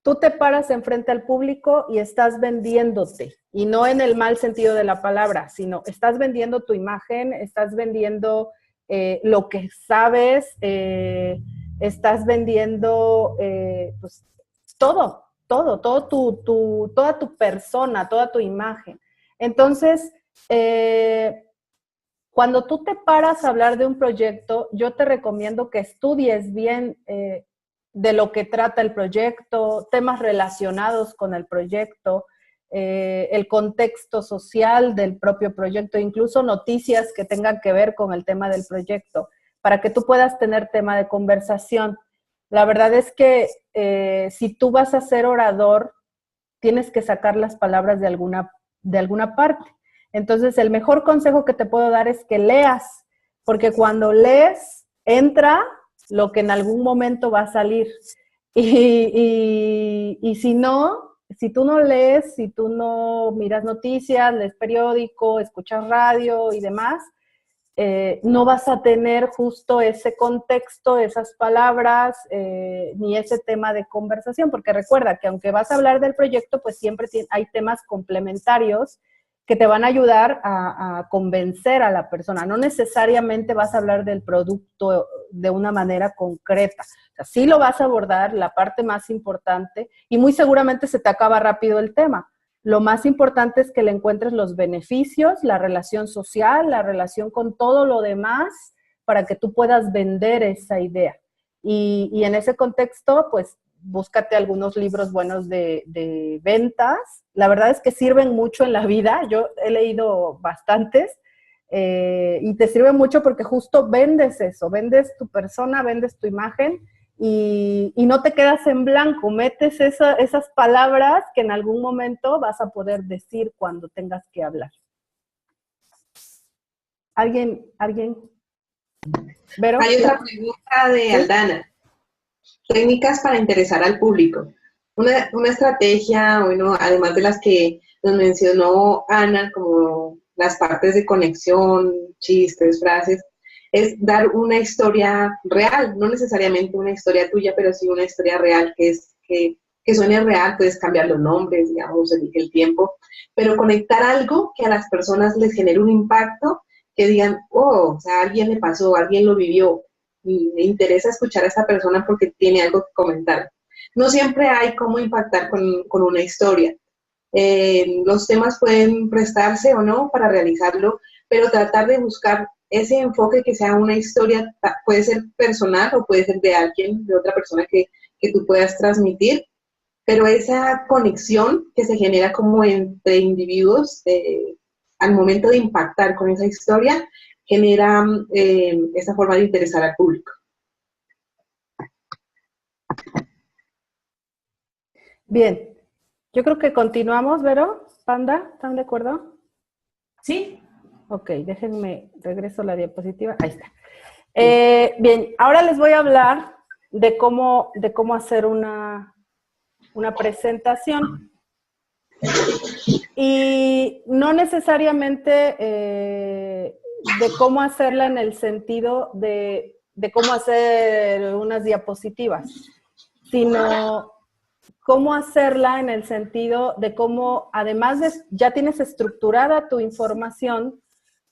Tú te paras enfrente al público y estás vendiéndote, y no en el mal sentido de la palabra, sino estás vendiendo tu imagen, estás vendiendo lo que sabes, estás vendiendo pues, todo toda tu persona, toda tu imagen. Entonces, cuando tú te paras a hablar de un proyecto, yo te recomiendo que estudies bien de lo que trata el proyecto, temas relacionados con el proyecto, el contexto social del propio proyecto, incluso noticias que tengan que ver con el tema del proyecto, para que tú puedas tener tema de conversación. La verdad es que si tú vas a ser orador, tienes que sacar las palabras de alguna parte. Entonces, el mejor consejo que te puedo dar es que leas, porque cuando lees, entra lo que en algún momento va a salir. Y si no, si tú no lees, si tú no miras noticias, lees periódico, escuchas radio y demás, no vas a tener justo ese contexto, esas palabras, ni ese tema de conversación, porque recuerda que aunque vas a hablar del proyecto, pues siempre hay temas complementarios que te van a ayudar a convencer a la persona. No necesariamente vas a hablar del producto de una manera concreta. O sea, sí lo vas a abordar, la parte más importante, y muy seguramente se te acaba rápido el tema. Lo más importante es que le encuentres los beneficios, la relación social, la relación con todo lo demás, para que tú puedas vender esa idea. Y en ese contexto, pues, búscate algunos libros buenos de ventas. La verdad es que sirven mucho en la vida. Yo he leído bastantes y te sirve mucho porque justo vendes eso, vendes tu persona, vendes tu imagen y no te quedas en blanco, metes esas palabras que en algún momento vas a poder decir cuando tengas que hablar. ¿Alguien? ¿Vero?
Hay otra pregunta de Aldana. Técnicas para interesar al público. Una estrategia, bueno, además de las que nos mencionó Ana, como las partes de conexión, chistes, frases, es dar una historia real, no necesariamente una historia tuya, pero sí una historia real que suene real. Puedes cambiar los nombres, digamos, el tiempo, pero conectar algo que a las personas les genere un impacto, que digan, oh, o sea, a alguien le pasó, alguien lo vivió, y me interesa escuchar a esa persona porque tiene algo que comentar. No siempre hay cómo impactar con una historia. Los temas pueden prestarse o no para realizarlo, pero tratar de buscar ese enfoque que sea una historia, puede ser personal o puede ser de alguien, de otra persona que tú puedas transmitir, pero esa conexión que se genera como entre individuos al momento de impactar con esa historia, genera esa forma de interesar al público.
Bien, yo creo que continuamos, Vero, Panda, ¿están de acuerdo?
¿Sí?
Ok, déjenme, regreso la diapositiva, ahí está. Bien, ahora les voy a hablar de cómo hacer una presentación. Y no necesariamente de cómo hacerla en el sentido de cómo hacer unas diapositivas, sino cómo hacerla en el sentido de cómo, además de ya tienes estructurada tu información,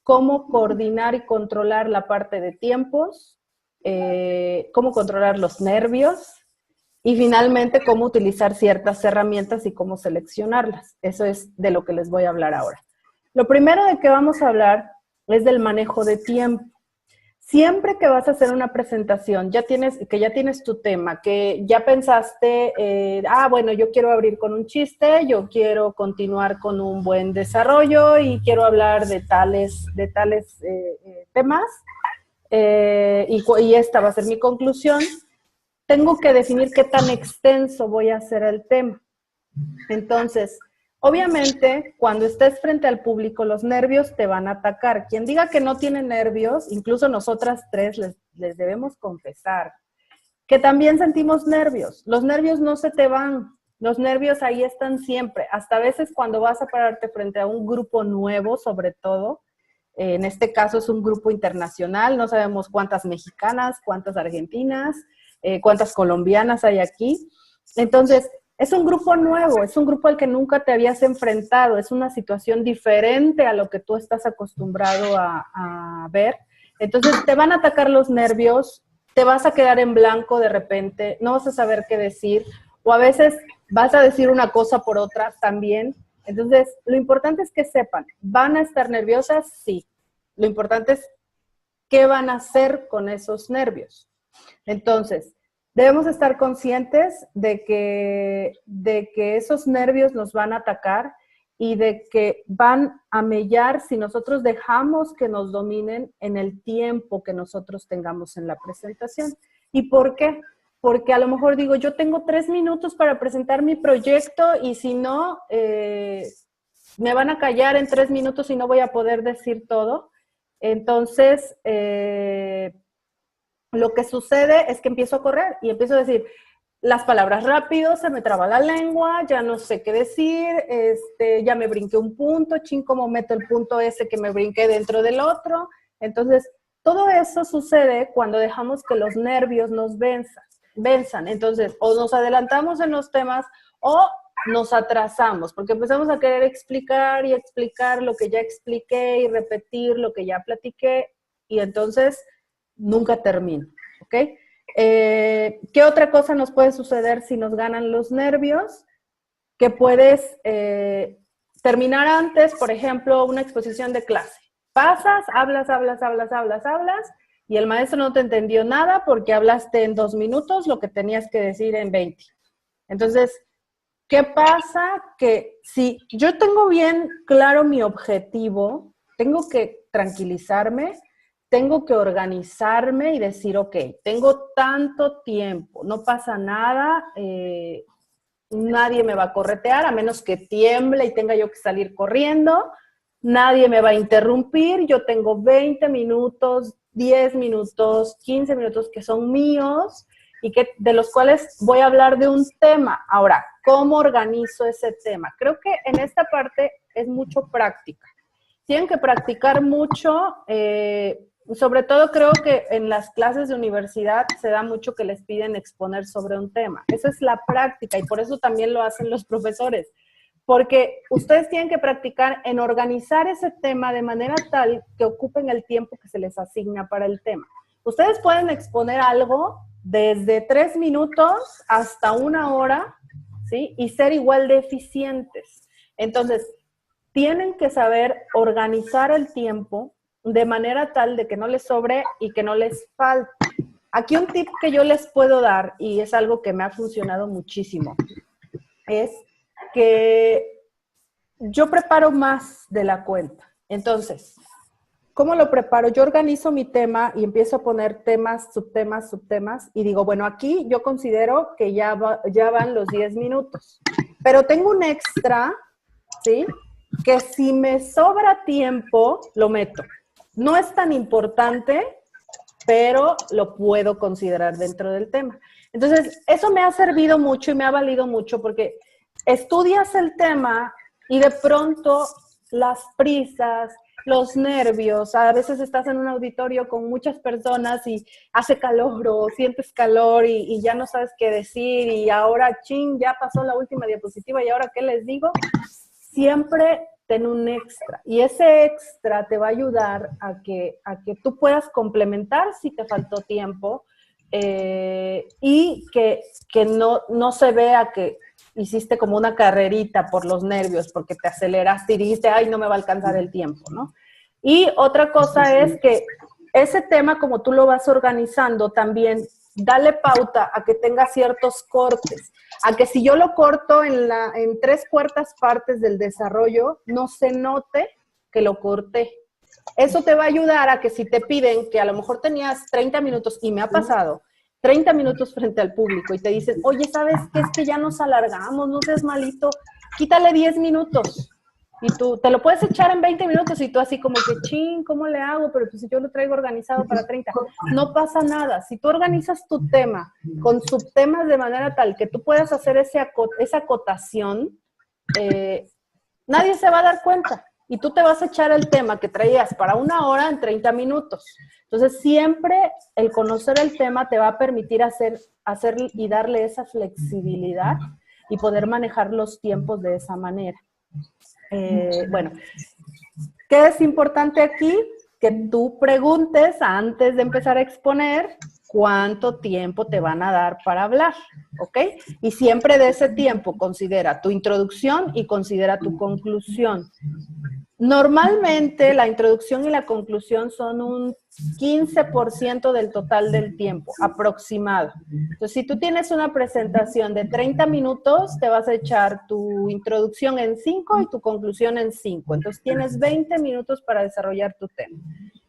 cómo coordinar y controlar la parte de tiempos, cómo controlar los nervios, y finalmente, cómo utilizar ciertas herramientas y cómo seleccionarlas. Eso es de lo que les voy a hablar ahora. Lo primero de que vamos a hablar es del manejo de tiempo. Siempre que vas a hacer una presentación, ya tienes tu tema, que ya pensaste, bueno, yo quiero abrir con un chiste, yo quiero continuar con un buen desarrollo y quiero hablar de tales temas, y esta va a ser mi conclusión. Tengo que definir qué tan extenso voy a hacer el tema. Entonces, obviamente, cuando estés frente al público, los nervios te van a atacar. Quien diga que no tiene nervios, incluso nosotras tres les debemos confesar que también sentimos nervios. Los nervios no se te van. Los nervios ahí están siempre. Hasta a veces cuando vas a pararte frente a un grupo nuevo, sobre todo, en este caso es un grupo internacional, no sabemos cuántas mexicanas, cuántas argentinas, cuántas colombianas hay aquí. Entonces, es un grupo nuevo, es un grupo al que nunca te habías enfrentado, es una situación diferente a lo que tú estás acostumbrado a ver. Entonces, te van a atacar los nervios, te vas a quedar en blanco de repente, no vas a saber qué decir, o a veces vas a decir una cosa por otra también. Entonces, lo importante es que sepan, ¿van a estar nerviosas? Sí. Lo importante es qué van a hacer con esos nervios. Entonces, Debemos estar conscientes de que esos nervios nos van a atacar y de que van a mellar si nosotros dejamos que nos dominen en el tiempo que nosotros tengamos en la presentación. ¿Y por qué? Porque a lo mejor digo, yo tengo 3 minutos para presentar mi proyecto y si no, me van a callar en 3 minutos y no voy a poder decir todo. Entonces, lo que sucede es que empiezo a correr y empiezo a decir las palabras rápido, se me traba la lengua, ya no sé qué decir, ya me brinqué un punto, cómo meto el punto ese que me brinqué dentro del otro. Entonces, todo eso sucede cuando dejamos que los nervios nos venzan. Entonces, o nos adelantamos en los temas o nos atrasamos, porque empezamos a querer explicar y explicar lo que ya expliqué y repetir lo que ya platiqué y entonces nunca termino, ¿ok? ¿Qué otra cosa nos puede suceder si nos ganan los nervios? Que puedes terminar antes, por ejemplo, una exposición de clase. Pasas, hablas, y el maestro no te entendió nada porque hablaste en 2 minutos lo que tenías que decir en 20. Entonces, ¿qué pasa? Que si yo tengo bien claro mi objetivo, tengo que tranquilizarme, tengo que organizarme y decir, ok, tengo tanto tiempo, no pasa nada, nadie me va a corretear, a menos que tiemble y tenga yo que salir corriendo, nadie me va a interrumpir, yo tengo 20 minutos, 10 minutos, 15 minutos que son míos y de los cuales voy a hablar de un tema. Ahora, ¿cómo organizo ese tema? Creo que en esta parte es mucho práctica. Tienen que practicar mucho, sobre todo creo que en las clases de universidad se da mucho que les piden exponer sobre un tema. Esa es la práctica y por eso también lo hacen los profesores. Porque ustedes tienen que practicar en organizar ese tema de manera tal que ocupen el tiempo que se les asigna para el tema. Ustedes pueden exponer algo desde 3 minutos hasta 1 hora, ¿sí? Y ser igual de eficientes. Entonces, tienen que saber organizar el tiempo de manera tal de que no les sobre y que no les falte. Aquí un tip que yo les puedo dar, y es algo que me ha funcionado muchísimo, es que yo preparo más de la cuenta. Entonces, ¿cómo lo preparo? Yo organizo mi tema y empiezo a poner temas, subtemas, y digo, bueno, aquí yo considero que ya van los 10 minutos. Pero tengo un extra, ¿sí? Que si me sobra tiempo, lo meto. No es tan importante, pero lo puedo considerar dentro del tema. Entonces, eso me ha servido mucho y me ha valido mucho porque estudias el tema y de pronto las prisas, los nervios, a veces estás en un auditorio con muchas personas y hace calor o sientes calor y ya no sabes qué decir y ahora, ya pasó la última diapositiva y ahora, ¿qué les digo? Siempre ten un extra y ese extra te va a ayudar a que tú puedas complementar si te faltó tiempo y que no se vea que hiciste como una carrerita por los nervios porque te aceleraste y dijiste, ay, no me va a alcanzar el tiempo, ¿no? Y otra cosa es que ese tema, como tú lo vas organizando, también dale pauta a que tenga ciertos cortes, a que si yo lo corto en 3/4 partes del desarrollo, no se note que lo corté. Eso te va a ayudar a que si te piden que a lo mejor tenías 30 minutos, y me ha pasado, 30 minutos frente al público y te dicen, oye, ¿sabes qué? Es que ya nos alargamos, no seas malito, quítale 10 minutos. Y tú te lo puedes echar en 20 minutos y tú así como que, ¿cómo le hago? Pero pues si yo lo traigo organizado para 30. No pasa nada. Si tú organizas tu tema con subtemas de manera tal que tú puedas hacer esa acotación, nadie se va a dar cuenta. Y tú te vas a echar el tema que traías para 1 hora en 30 minutos. Entonces, siempre el conocer el tema te va a permitir hacer y darle esa flexibilidad y poder manejar los tiempos de esa manera. Bueno, ¿qué es importante aquí? Que tú preguntes antes de empezar a exponer cuánto tiempo te van a dar para hablar, ¿ok? Y siempre de ese tiempo considera tu introducción y considera tu conclusión. Normalmente la introducción y la conclusión son un 15% del total del tiempo, aproximado. Entonces, si tú tienes una presentación de 30 minutos, te vas a echar tu introducción en 5 y tu conclusión en 5. Entonces, tienes 20 minutos para desarrollar tu tema.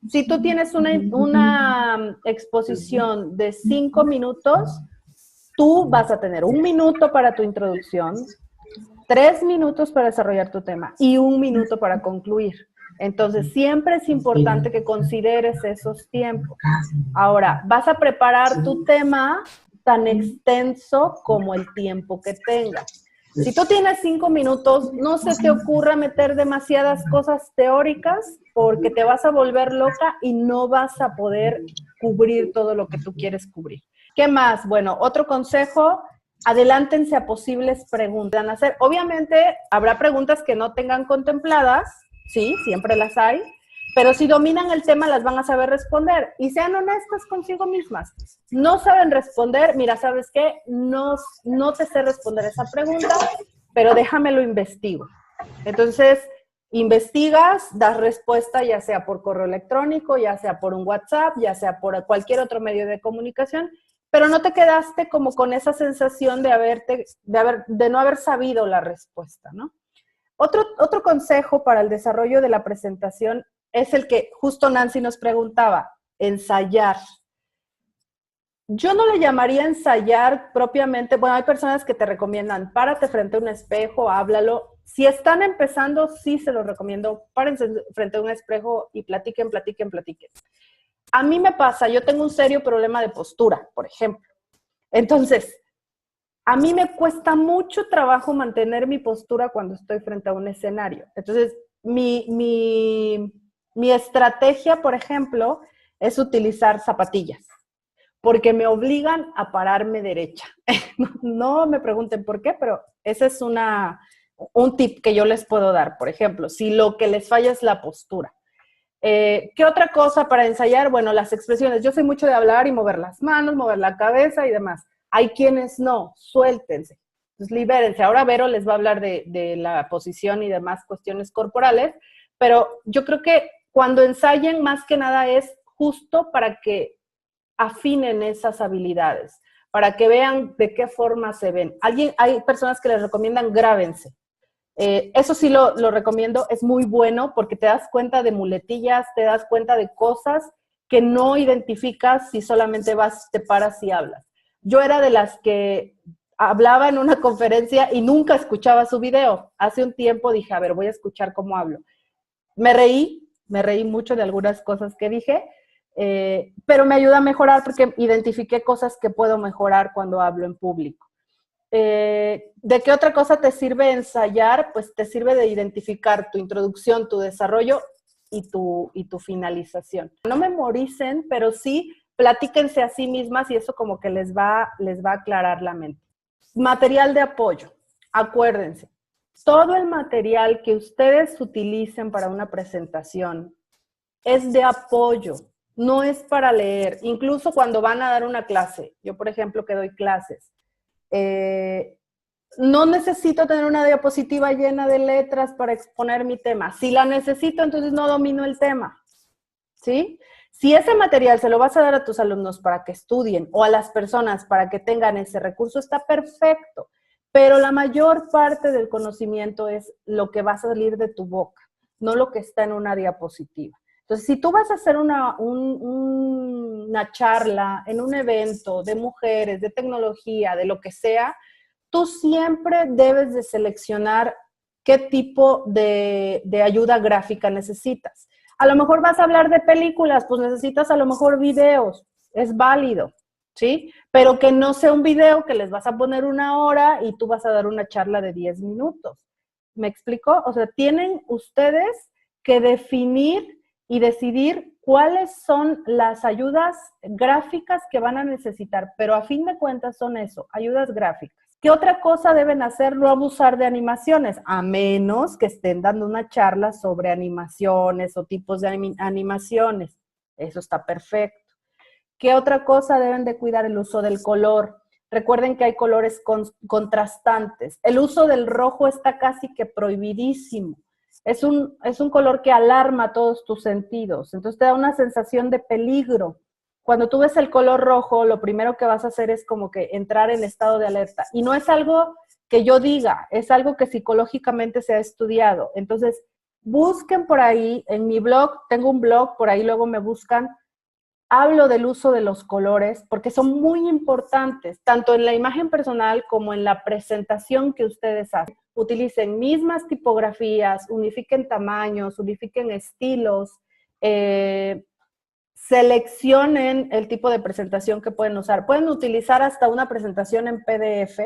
Si tú tienes una exposición de 5 minutos, tú vas a tener 1 minuto para tu introducción, 3 minutos para desarrollar tu tema y 1 minuto para concluir. Entonces, siempre es importante que consideres esos tiempos. Ahora, vas a preparar tu tema tan extenso como el tiempo que tengas. Si tú tienes 5 minutos, no se te ocurra meter demasiadas cosas teóricas porque te vas a volver loca y no vas a poder cubrir todo lo que tú quieres cubrir. ¿Qué más? Bueno, otro consejo, adelántense a posibles preguntas a hacer. Obviamente, habrá preguntas que no tengan contempladas, sí, siempre las hay, pero si dominan el tema las van a saber responder. Y sean honestas consigo mismas. No saben responder, mira, ¿sabes qué? No te sé responder esa pregunta, pero déjame lo investigo. Entonces, investigas, das respuesta ya sea por correo electrónico, ya sea por un WhatsApp, ya sea por cualquier otro medio de comunicación, pero no te quedaste como con esa sensación de no haber sabido la respuesta, ¿no? Otro consejo para el desarrollo de la presentación es el que justo Nancy nos preguntaba, ensayar. Yo no le llamaría ensayar propiamente, bueno, hay personas que te recomiendan, párate frente a un espejo, háblalo. Si están empezando, sí se los recomiendo, párense frente a un espejo y platiquen. A mí me pasa, yo tengo un serio problema de postura, por ejemplo. Entonces, a mí me cuesta mucho trabajo mantener mi postura cuando estoy frente a un escenario. Entonces, mi estrategia, por ejemplo, es utilizar zapatillas, porque me obligan a pararme derecha. No me pregunten por qué, pero ese es un tip que yo les puedo dar. Por ejemplo, si lo que les falla es la postura. ¿Qué otra cosa para ensayar? Bueno, las expresiones. Yo soy mucho de hablar y mover las manos, mover la cabeza y demás. Hay quienes no, suéltense. Entonces, libérense. Ahora Vero les va a hablar de la posición y demás cuestiones corporales, pero yo creo que cuando ensayen, más que nada es justo para que afinen esas habilidades, para que vean de qué forma se ven. Hay personas que les recomiendan grábense. Eso sí lo recomiendo, es muy bueno porque te das cuenta de muletillas, te das cuenta de cosas que no identificas si solamente vas, te paras y hablas. Yo era de las que hablaba en una conferencia y nunca escuchaba su video. Hace un tiempo dije, a ver, voy a escuchar cómo hablo. Me reí mucho de algunas cosas que dije, pero me ayuda a mejorar porque identifiqué cosas que puedo mejorar cuando hablo en público. ¿De qué otra cosa te sirve ensayar? Pues te sirve de identificar tu introducción, tu desarrollo y tu finalización. No memoricen, pero sí platíquense a sí mismas y eso como que les va a aclarar la mente. Material de apoyo. Acuérdense, todo el material que ustedes utilicen para una presentación es de apoyo, no es para leer. Incluso cuando van a dar una clase, yo por ejemplo que doy clases, no necesito tener una diapositiva llena de letras para exponer mi tema. Si la necesito, entonces no domino el tema, ¿sí? Si ese material se lo vas a dar a tus alumnos para que estudien o a las personas para que tengan ese recurso, está perfecto. Pero la mayor parte del conocimiento es lo que va a salir de tu boca, no lo que está en una diapositiva. Entonces, si tú vas a hacer una charla en un evento de mujeres, de tecnología, de lo que sea, tú siempre debes de seleccionar qué tipo de ayuda gráfica necesitas. A lo mejor vas a hablar de películas, pues necesitas a lo mejor videos, es válido, ¿sí? Pero que no sea un video que les vas a poner 1 hora y tú vas a dar una charla de 10 minutos. ¿Me explico? O sea, tienen ustedes que definir y decidir cuáles son las ayudas gráficas que van a necesitar, pero a fin de cuentas son eso, ayudas gráficas. ¿Qué otra cosa deben hacer? No abusar de animaciones, a menos que estén dando una charla sobre animaciones o tipos de animaciones. Eso está perfecto. ¿Qué otra cosa deben de cuidar? El uso del color. Recuerden que hay colores contrastantes. El uso del rojo está casi que prohibidísimo. es un color que alarma todos tus sentidos, entonces te da una sensación de peligro. Cuando tú ves el color rojo, lo primero que vas a hacer es como que entrar en estado de alerta. Y no es algo que yo diga, es algo que psicológicamente se ha estudiado. Entonces, busquen por ahí, en mi blog, tengo un blog, por ahí luego me buscan, hablo del uso de los colores porque son muy importantes, tanto en la imagen personal como en la presentación que ustedes hacen. Utilicen mismas tipografías, unifiquen tamaños, unifiquen estilos, seleccionen el tipo de presentación que pueden usar. Pueden utilizar hasta una presentación en PDF,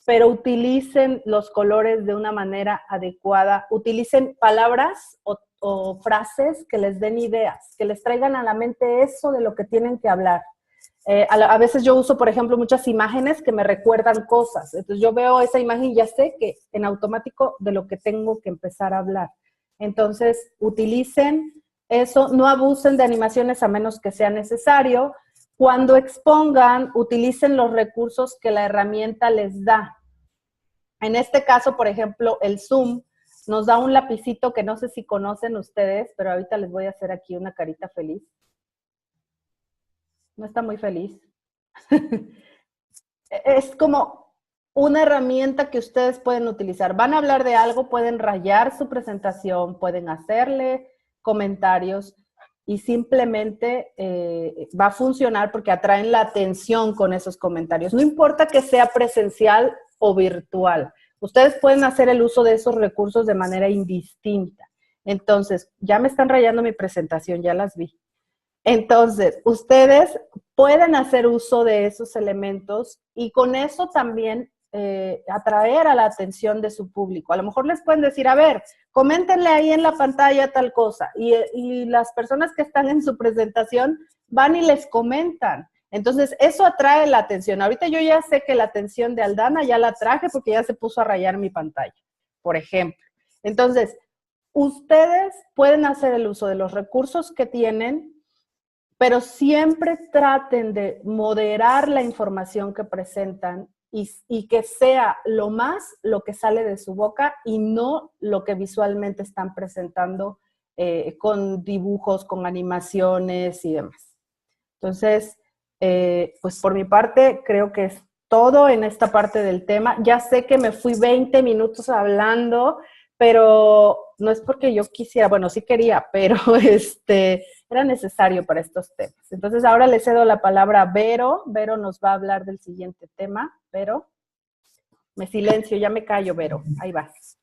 pero utilicen los colores de una manera adecuada. Utilicen palabras o frases que les den ideas, que les traigan a la mente eso de lo que tienen que hablar. A veces yo uso, por ejemplo, muchas imágenes que me recuerdan cosas. Entonces yo veo esa imagen y ya sé que en automático de lo que tengo que empezar a hablar. Entonces utilicen eso, no abusen de animaciones a menos que sea necesario. Cuando expongan, utilicen los recursos que la herramienta les da. En este caso, por ejemplo, el Zoom nos da un lapicito que no sé si conocen ustedes, pero ahorita les voy a hacer aquí una carita feliz. No está muy feliz. Es como una herramienta que ustedes pueden utilizar. Van a hablar de algo, pueden rayar su presentación, pueden hacerle comentarios y simplemente va a funcionar porque atraen la atención con esos comentarios. No importa que sea presencial o virtual. Ustedes pueden hacer el uso de esos recursos de manera indistinta. Entonces, ya me están rayando mi presentación, ya las vi. Entonces, ustedes pueden hacer uso de esos elementos y con eso también atraer a la atención de su público. A lo mejor les pueden decir, a ver, coméntenle ahí en la pantalla tal cosa. Y las personas que están en su presentación van y les comentan. Entonces, eso atrae la atención. Ahorita yo ya sé que la atención de Aldana ya la traje porque ya se puso a rayar mi pantalla, por ejemplo. Entonces, ustedes pueden hacer el uso de los recursos que tienen, pero siempre traten de moderar la información que presentan y que sea lo que sale de su boca y no lo que visualmente están presentando con dibujos, con animaciones y demás. Entonces, pues por mi parte creo que es todo en esta parte del tema. Ya sé que me fui 20 minutos hablando, pero no es porque yo quisiera, bueno, sí quería, pero era necesario para estos temas. Entonces ahora le cedo la palabra a Vero. Vero nos va a hablar del siguiente tema. Vero, me silencio, ya me callo, Vero. Ahí vas.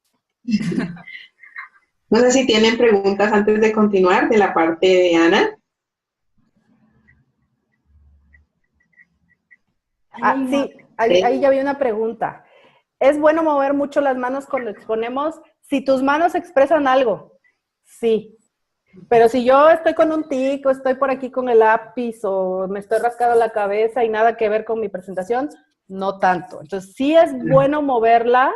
No sé si tienen preguntas antes de continuar de la parte de Ana.
Sí, ahí ya vi una pregunta. ¿Es bueno mover mucho las manos cuando exponemos? Si tus manos expresan algo, sí. Pero si yo estoy con un tic o estoy por aquí con el lápiz o me estoy rascando la cabeza y nada que ver con mi presentación, no tanto. Entonces, sí es bueno moverlas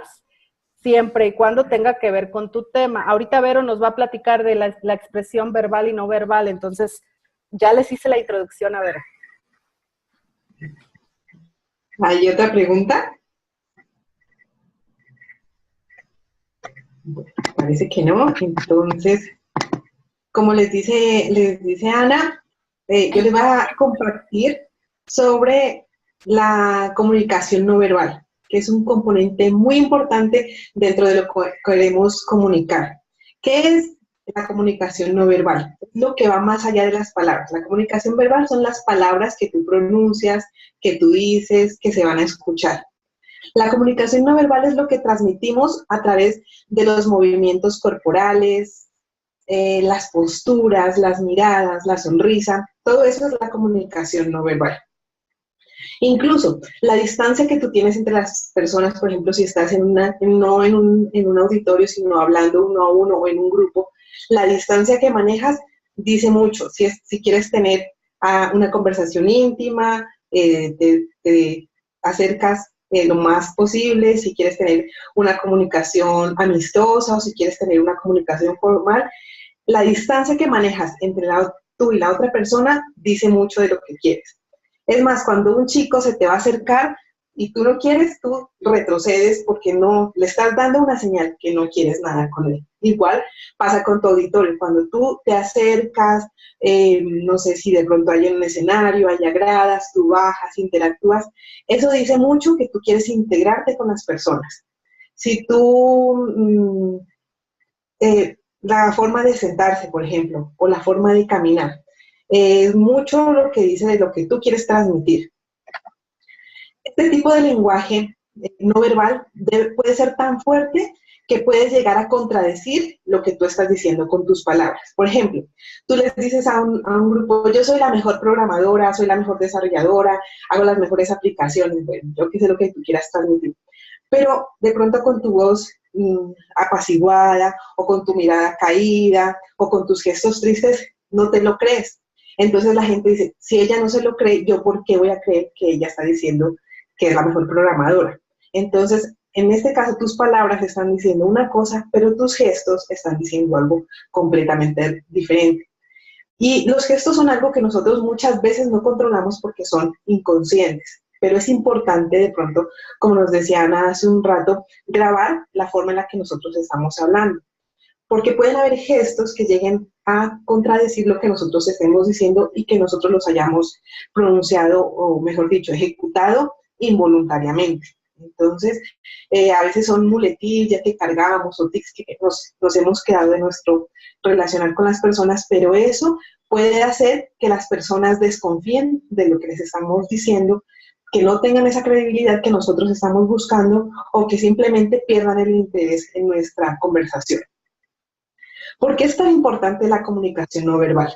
siempre y cuando tenga que ver con tu tema. Ahorita Vero nos va a platicar de la expresión verbal y no verbal, entonces ya les hice la introducción a Vero.
¿Hay otra pregunta? Bueno, parece que no. Entonces, como les dice Ana, yo les voy a compartir sobre la comunicación no verbal, que es un componente muy importante dentro de lo que queremos comunicar. ¿Qué es la comunicación no verbal? Es lo que va más allá de las palabras. La comunicación verbal son las palabras que tú pronuncias, que tú dices, que se van a escuchar. La comunicación no verbal es lo que transmitimos a través de los movimientos corporales, las posturas, las miradas, la sonrisa. Todo eso es la comunicación no verbal. Incluso la distancia que tú tienes entre las personas, por ejemplo, si estás no en un auditorio, sino hablando uno a uno o en un grupo, la distancia que manejas dice mucho. Si quieres tener una conversación íntima, te acercas lo más posible. Si quieres tener una comunicación amistosa o si quieres tener una comunicación formal, la distancia que manejas entre tú y la otra persona dice mucho de lo que quieres. Es más, cuando un chico se te va a acercar, y tú no quieres, tú retrocedes porque no le estás dando una señal que no quieres nada con él. Igual pasa con tu auditorio, cuando tú te acercas, no sé si de pronto hay un escenario, hay gradas, tú bajas, interactúas, eso dice mucho que tú quieres integrarte con las personas. Si tú, la forma de sentarse, por ejemplo, o la forma de caminar, es mucho lo que dice de lo que tú quieres transmitir. Este tipo de lenguaje no verbal puede ser tan fuerte que puedes llegar a contradecir lo que tú estás diciendo con tus palabras. Por ejemplo, tú les dices a un grupo, yo soy la mejor programadora, soy la mejor desarrolladora, hago las mejores aplicaciones, bueno, yo qué sé lo que tú quieras transmitir. Pero de pronto con tu voz apaciguada, o con tu mirada caída, o con tus gestos tristes, no te lo crees. Entonces la gente dice, si ella no se lo cree, ¿yo por qué voy a creer que ella está diciendo que es la mejor programadora? Entonces, en este caso, tus palabras están diciendo una cosa, pero tus gestos están diciendo algo completamente diferente. Y los gestos son algo que nosotros muchas veces no controlamos porque son inconscientes. Pero es importante de pronto, como nos decía Ana hace un rato, grabar la forma en la que nosotros estamos hablando. Porque pueden haber gestos que lleguen a contradecir lo que nosotros estemos diciendo y que nosotros los hayamos pronunciado, o mejor dicho, ejecutado involuntariamente. Entonces, a veces son muletillas que cargamos o tics que nos hemos quedado de nuestro relacionar con las personas, pero eso puede hacer que las personas desconfíen de lo que les estamos diciendo, que no tengan esa credibilidad que nosotros estamos buscando, o que simplemente pierdan el interés en nuestra conversación. ¿Por qué es tan importante la comunicación no verbal?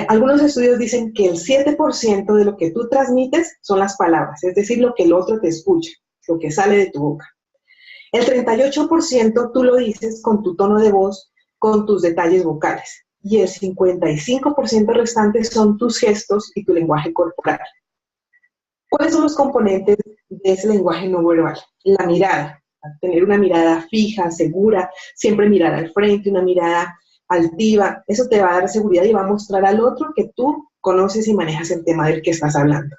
Algunos estudios dicen que el 7% de lo que tú transmites son las palabras, es decir, lo que el otro te escucha, lo que sale de tu boca. El 38% tú lo dices con tu tono de voz, con tus detalles vocales. Y el 55% restante son tus gestos y tu lenguaje corporal. ¿Cuáles son los componentes de ese lenguaje no verbal? La mirada, tener una mirada fija, segura, siempre mirar al frente, una mirada altiva, eso te va a dar seguridad y va a mostrar al otro que tú conoces y manejas el tema del que estás hablando.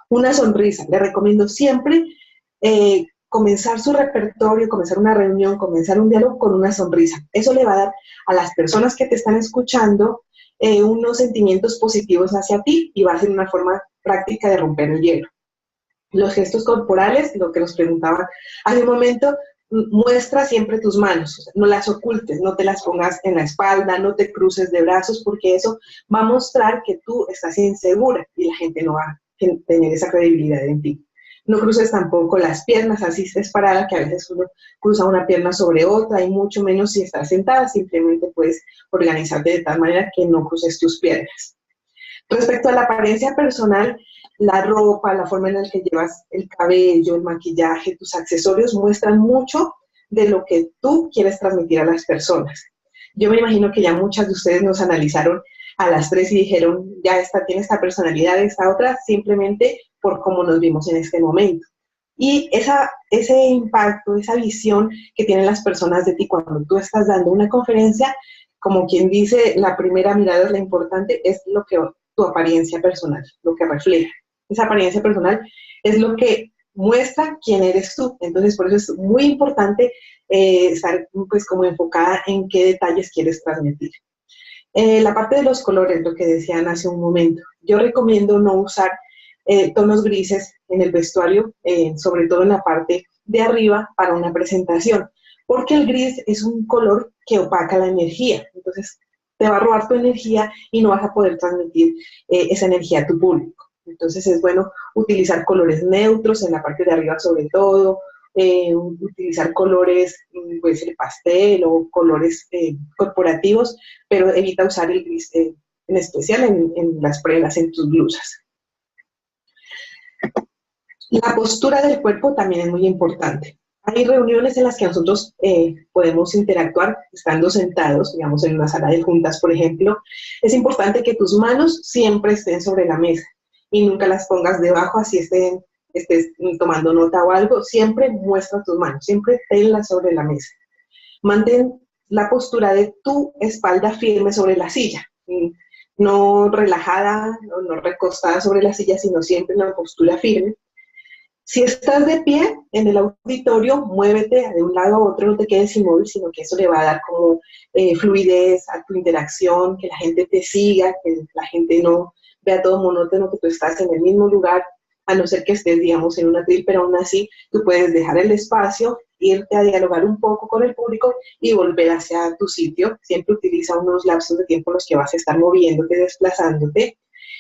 Una sonrisa, le recomiendo siempre comenzar su repertorio, comenzar una reunión, comenzar un diálogo con una sonrisa. Eso le va a dar a las personas que te están escuchando unos sentimientos positivos hacia ti y va a ser una forma práctica de romper el hielo. Los gestos corporales, lo que nos preguntaba hace un momento, muestra siempre tus manos, o sea, no las ocultes, no te las pongas en la espalda, no te cruces de brazos, porque eso va a mostrar que tú estás insegura y la gente no va a tener esa credibilidad en ti. No cruces tampoco las piernas, así estés parada, que a veces uno cruza una pierna sobre otra, y mucho menos si estás sentada, simplemente puedes organizarte de tal manera que no cruces tus piernas. Respecto a la apariencia personal, la ropa, la forma en la que llevas el cabello, el maquillaje, tus accesorios muestran mucho de lo que tú quieres transmitir a las personas. Yo me imagino que ya muchas de ustedes nos analizaron a las tres y dijeron, ya esta tiene esta personalidad, esta otra, simplemente por cómo nos vimos en este momento. Y ese impacto, esa visión que tienen las personas de ti cuando tú estás dando una conferencia, como quien dice, la primera mirada es la importante, es lo que tu apariencia personal, lo que refleja. Esa apariencia personal es lo que muestra quién eres tú. Entonces, por eso es muy importante estar pues como enfocada en qué detalles quieres transmitir. La parte de los colores, lo que decían hace un momento, yo recomiendo no usar tonos grises en el vestuario, sobre todo en la parte de arriba para una presentación, porque el gris es un color que opaca la energía. Entonces, te va a robar tu energía y no vas a poder transmitir esa energía a tu público. Entonces es bueno utilizar colores neutros en la parte de arriba sobre todo, utilizar colores, puede ser pastel o colores corporativos, pero evita usar el gris en especial en las prendas, en tus blusas. La postura del cuerpo también es muy importante. Hay reuniones en las que nosotros podemos interactuar estando sentados, digamos en una sala de juntas, por ejemplo. Es importante que tus manos siempre estén sobre la mesa y nunca las pongas debajo, así estés tomando nota o algo. Siempre muestra tus manos, siempre tenlas sobre la mesa. Mantén la postura de tu espalda firme sobre la silla, no relajada, no recostada sobre la silla, sino siempre en una postura firme. Si estás de pie en el auditorio, muévete de un lado a otro, no te quedes inmóvil, sino que eso le va a dar como fluidez a tu interacción, que la gente te siga, que la gente no vea todo monótono, que tú estás en el mismo lugar, a no ser que estés, digamos, en un atril, pero aún así tú puedes dejar el espacio, irte a dialogar un poco con el público y volver hacia tu sitio. Siempre utiliza unos lapsos de tiempo en los que vas a estar moviéndote, desplazándote,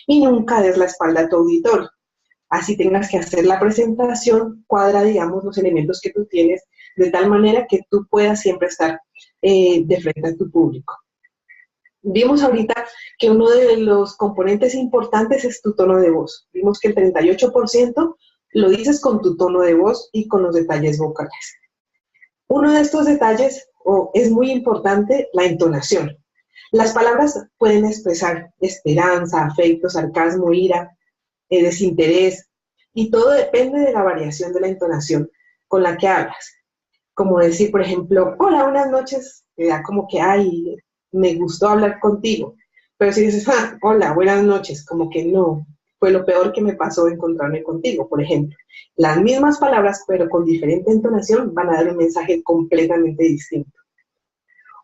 y nunca des la espalda a tu auditorio. Así tengas que hacer la presentación, cuadra, digamos, los elementos que tú tienes de tal manera que tú puedas siempre estar de frente a tu público. Vimos ahorita que uno de los componentes importantes es tu tono de voz. Vimos que el 38% lo dices con tu tono de voz y con los detalles vocales. Uno de estos detalles es muy importante, la entonación. Las palabras pueden expresar esperanza, afecto, sarcasmo, ira, desinterés, y todo depende de la variación de la entonación con la que hablas. Como decir, por ejemplo, hola, buenas noches, te da como que, ay, me gustó hablar contigo. Pero si dices, hola, buenas noches, como que no, fue lo peor que me pasó encontrarme contigo, por ejemplo. Las mismas palabras, pero con diferente entonación, van a dar un mensaje completamente distinto.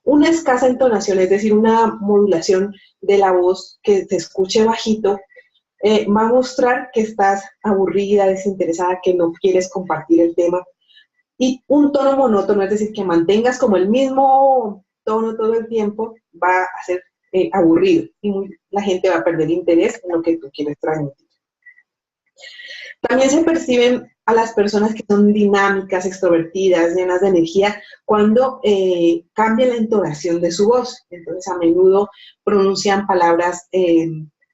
Una escasa entonación, es decir, una modulación de la voz que se escuche bajito, va a mostrar que estás aburrida, desinteresada, que no quieres compartir el tema. Y un tono monótono, es decir, que mantengas como el mismo tono todo el tiempo, va a ser aburrido y la gente va a perder interés en lo que tú quieres transmitir. También se perciben a las personas que son dinámicas, extrovertidas, llenas de energía, cuando cambia la entonación de su voz. Entonces, a menudo pronuncian palabras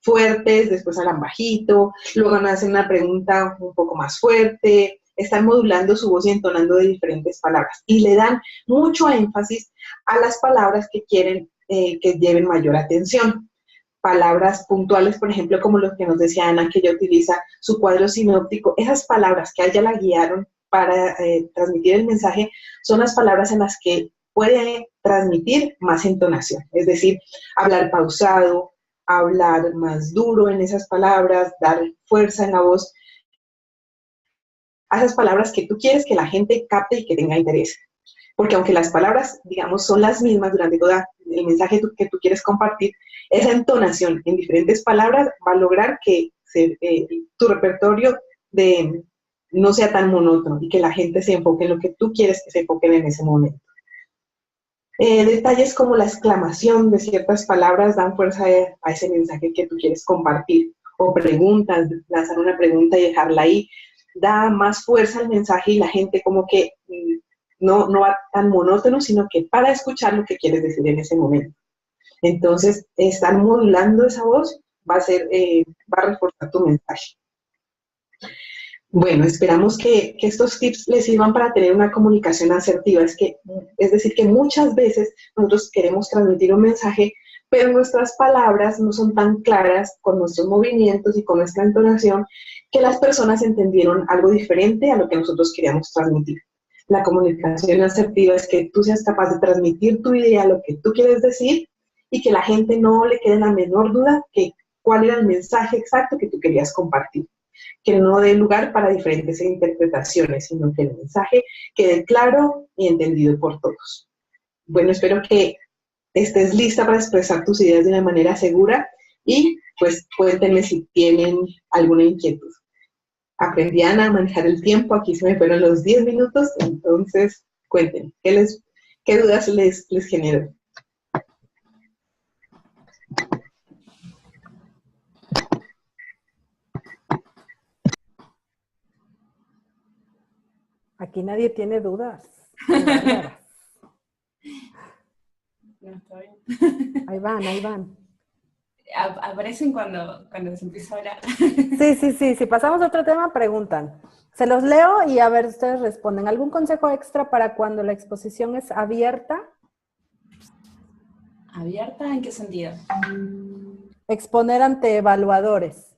fuertes, después hablan bajito, luego hacen una pregunta un poco más fuerte, están modulando su voz y entonando de diferentes palabras. Y le dan mucho énfasis a las palabras que quieren que lleven mayor atención. Palabras puntuales, por ejemplo, como lo que nos decía Ana, que ella utiliza su cuadro sinóptico. Esas palabras que a ella la guiaron para transmitir el mensaje son las palabras en las que puede transmitir más entonación. Es decir, hablar pausado, hablar más duro en esas palabras, dar fuerza en la voz a esas palabras que tú quieres que la gente capte y que tenga interés. Porque aunque las palabras, digamos, son las mismas durante todo el mensaje que tú quieres compartir, esa entonación en diferentes palabras va a lograr que tu repertorio no sea tan monótono y que la gente se enfoque en lo que tú quieres que se enfoquen en ese momento. Detalles como la exclamación de ciertas palabras dan fuerza a ese mensaje que tú quieres compartir. O preguntas, lanzar una pregunta y dejarla ahí, da más fuerza al mensaje y la gente como que no va tan monótono, sino que para escuchar lo que quieres decir en ese momento. Entonces, estar modulando esa voz va a reforzar tu mensaje. Bueno, esperamos que estos tips les sirvan para tener una comunicación asertiva. Es decir, que muchas veces nosotros queremos transmitir un mensaje, pero nuestras palabras no son tan claras con nuestros movimientos y con nuestra entonación que las personas entendieron algo diferente a lo que nosotros queríamos transmitir. La comunicación asertiva es que tú seas capaz de transmitir tu idea, lo que tú quieres decir, y que la gente no le quede la menor duda que cuál era el mensaje exacto que tú querías compartir. Que no dé lugar para diferentes interpretaciones, sino que el mensaje quede claro y entendido por todos. Bueno, espero que estés lista para expresar tus ideas de una manera segura y pues cuéntenme si tienen alguna inquietud. Aprendí a manejar el tiempo, aquí se me fueron los 10 minutos, entonces cuéntenme, ¿qué dudas les generó?
Aquí nadie tiene dudas.
No, está bien.
Ahí van.
Aparecen cuando se empieza a hablar.
Sí. Si pasamos a otro tema, preguntan. Se los leo y a ver, ustedes responden. ¿Algún consejo extra para cuando la exposición es abierta?
¿Abierta? ¿En qué sentido?
Exponer ante evaluadores.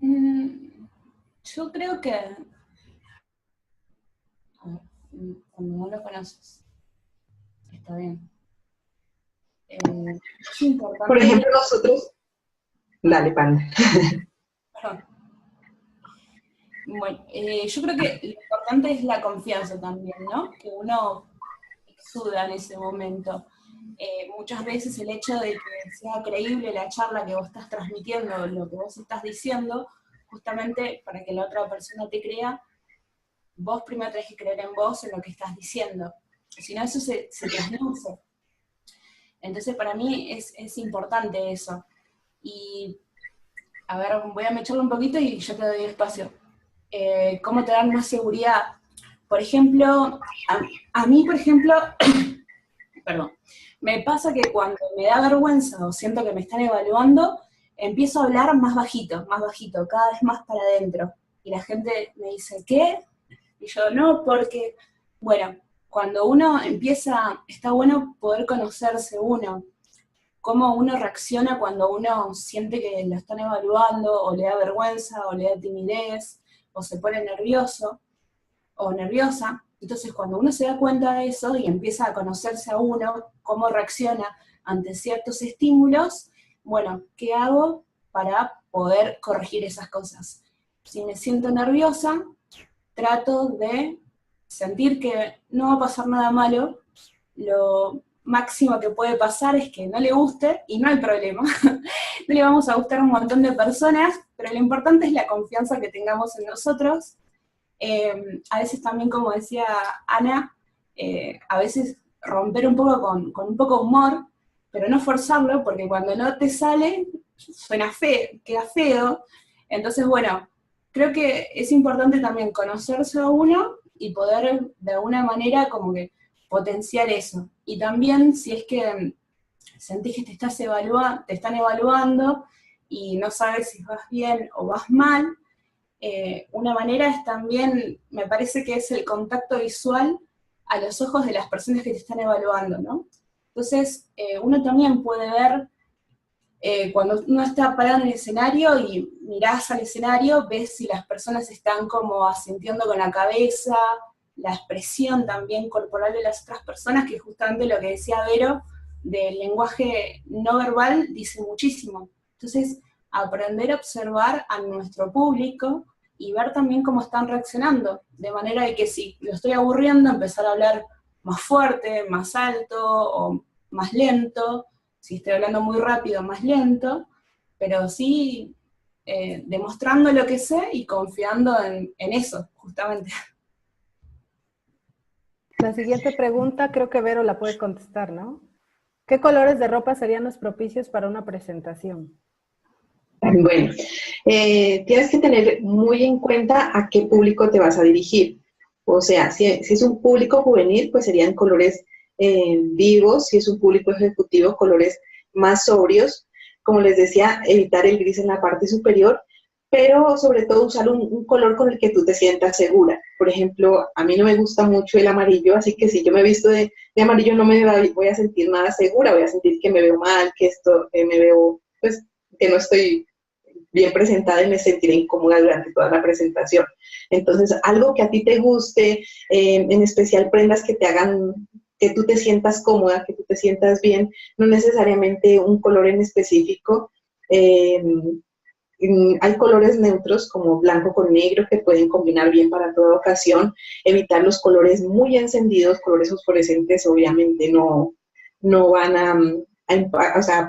Yo creo que cuando no lo conoces, está bien. Es importante.
Por ejemplo, nosotros... Dale, Panda.
Perdón. Bueno, yo creo que lo importante es la confianza también, ¿no? Que uno exuda en ese momento. Muchas veces el hecho de que sea creíble la charla que vos estás transmitiendo, lo que vos estás diciendo, justamente para que la otra persona te crea, vos primero tenés que creer en vos, en lo que estás diciendo. Si no, eso se trasluce. Entonces, para mí es importante eso. Y, a ver, voy a mecharlo un poquito y yo te doy espacio. ¿Cómo te dan más seguridad? Por ejemplo, a mí, por ejemplo, perdón, me pasa que cuando me da vergüenza o siento que me están evaluando, empiezo a hablar más bajito, cada vez más para adentro. Y la gente me dice, ¿qué? Y yo, no, porque, bueno, cuando uno empieza, está bueno poder conocerse uno, cómo uno reacciona cuando uno siente que lo están evaluando, o le da vergüenza, o le da timidez, o se pone nervioso, o nerviosa. Entonces, cuando uno se da cuenta de eso y empieza a conocerse a uno, cómo reacciona ante ciertos estímulos, bueno, ¿qué hago para poder corregir esas cosas? Si me siento nerviosa, trato de sentir que no va a pasar nada malo, lo máximo que puede pasar es que no le guste, y no hay problema, no le vamos a gustar a un montón de personas, pero lo importante es la confianza que tengamos en nosotros. A veces también, como decía Ana, a veces romper un poco con un poco de humor, pero no forzarlo, porque cuando no te sale, suena feo, queda feo. Entonces, bueno, creo que es importante también conocerse a uno y poder de alguna manera como que potenciar eso. Y también si es que sentís que te están evaluando y no sabes si vas bien o vas mal, una manera es también, me parece que es el contacto visual a los ojos de las personas que te están evaluando, ¿no? Entonces, uno también puede ver, cuando uno está parado en el escenario y mirás al escenario, ves si las personas están como asintiendo con la cabeza, la expresión también corporal de las otras personas, que justamente lo que decía Vero, del lenguaje no verbal, dice muchísimo. Entonces, aprender a observar a nuestro público y ver también cómo están reaccionando, de manera de que si lo estoy aburriendo, empezar a hablar más fuerte, más alto o más lento, si estoy hablando muy rápido, más lento, pero sí demostrando lo que sé y confiando en eso, justamente.
La siguiente pregunta creo que Vero la puede contestar, ¿no? ¿Qué colores de ropa serían los propicios para una presentación?
Bueno, tienes que tener muy en cuenta a qué público te vas a dirigir. O sea, si es un público juvenil, pues serían colores vivos. Si es un público ejecutivo, colores más sobrios. Como les decía, evitar el gris en la parte superior, pero sobre todo usar un color con el que tú te sientas segura. Por ejemplo, a mí no me gusta mucho el amarillo, así que si yo me visto de amarillo no me voy a sentir nada segura, voy a sentir que me veo mal, que me veo, pues, que no estoy bien presentada y me sentiré incómoda durante toda la presentación. Entonces, algo que a ti te guste, en especial prendas que te hagan, que tú te sientas cómoda, que tú te sientas bien, no necesariamente un color en específico. Hay colores neutros como blanco con negro que pueden combinar bien para toda ocasión. Evitar los colores muy encendidos, colores fosforescentes obviamente no van a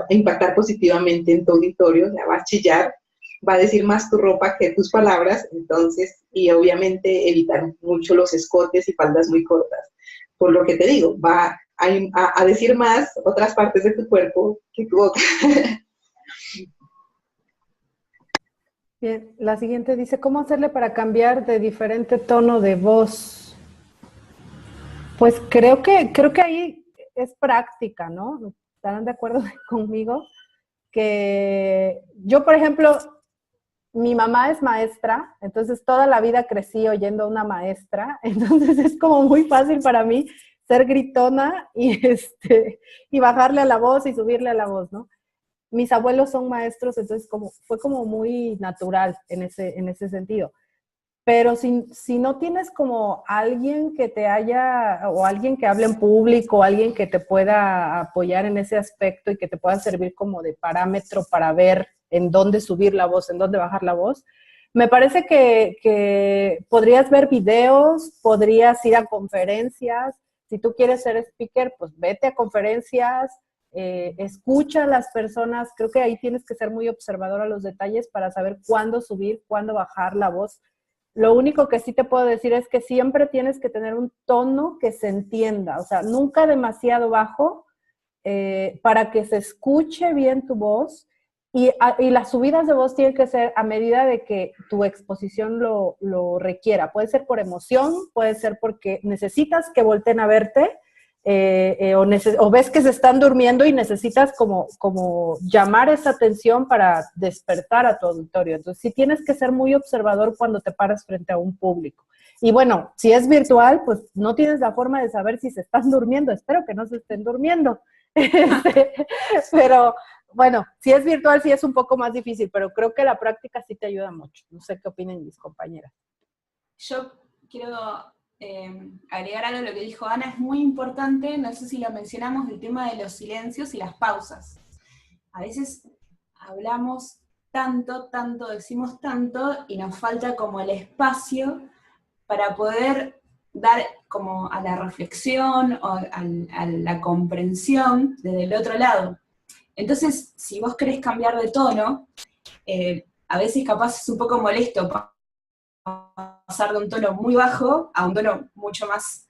impactar positivamente en tu auditorio, o sea, va a chillar, va a decir más tu ropa que tus palabras, entonces, y obviamente evitar mucho los escotes y faldas muy cortas. Por lo que te digo, va a decir más otras partes de tu cuerpo que tu boca.
Bien, la siguiente dice, ¿cómo hacerle para cambiar de diferente tono de voz? Pues creo que ahí es práctica, ¿no? ¿Estarán de acuerdo conmigo? Que yo, por ejemplo, mi mamá es maestra, entonces toda la vida crecí oyendo a una maestra, entonces es como muy fácil para mí ser gritona y bajarle a la voz y subirle a la voz, ¿no? Mis abuelos son maestros, entonces fue como muy natural en ese sentido. Pero si no tienes como alguien que o alguien que hable en público, alguien que te pueda apoyar en ese aspecto y que te pueda servir como de parámetro para ver en dónde subir la voz, en dónde bajar la voz, Me parece que podrías ver videos, podrías ir a conferencias. Si tú quieres ser speaker, pues vete a conferencias, escucha a las personas. Creo que ahí tienes que ser muy observador a los detalles para saber cuándo subir, cuándo bajar la voz. Lo único que sí te puedo decir es que siempre tienes que tener un tono que se entienda, o sea, nunca demasiado bajo para que se escuche bien tu voz. Y las subidas de voz tienen que ser a medida de que tu exposición lo requiera. Puede ser por emoción, puede ser porque necesitas que volteen a verte, o ves que se están durmiendo y necesitas como llamar esa atención para despertar a tu auditorio. Entonces, sí tienes que ser muy observador cuando te paras frente a un público. Y bueno, si es virtual, pues no tienes la forma de saber si se están durmiendo. Espero que no se estén durmiendo. Pero bueno, si es virtual sí es un poco más difícil, pero creo que la práctica sí te ayuda mucho. No sé qué opinen mis compañeras.
Yo quiero agregar algo a lo que dijo Ana, es muy importante, no sé si lo mencionamos, el tema de los silencios y las pausas. A veces hablamos tanto, decimos tanto, y nos falta como el espacio para poder dar como a la reflexión o a la comprensión desde el otro lado. Entonces, si vos querés cambiar de tono, a veces capaz es un poco molesto pasar de un tono muy bajo a un tono mucho más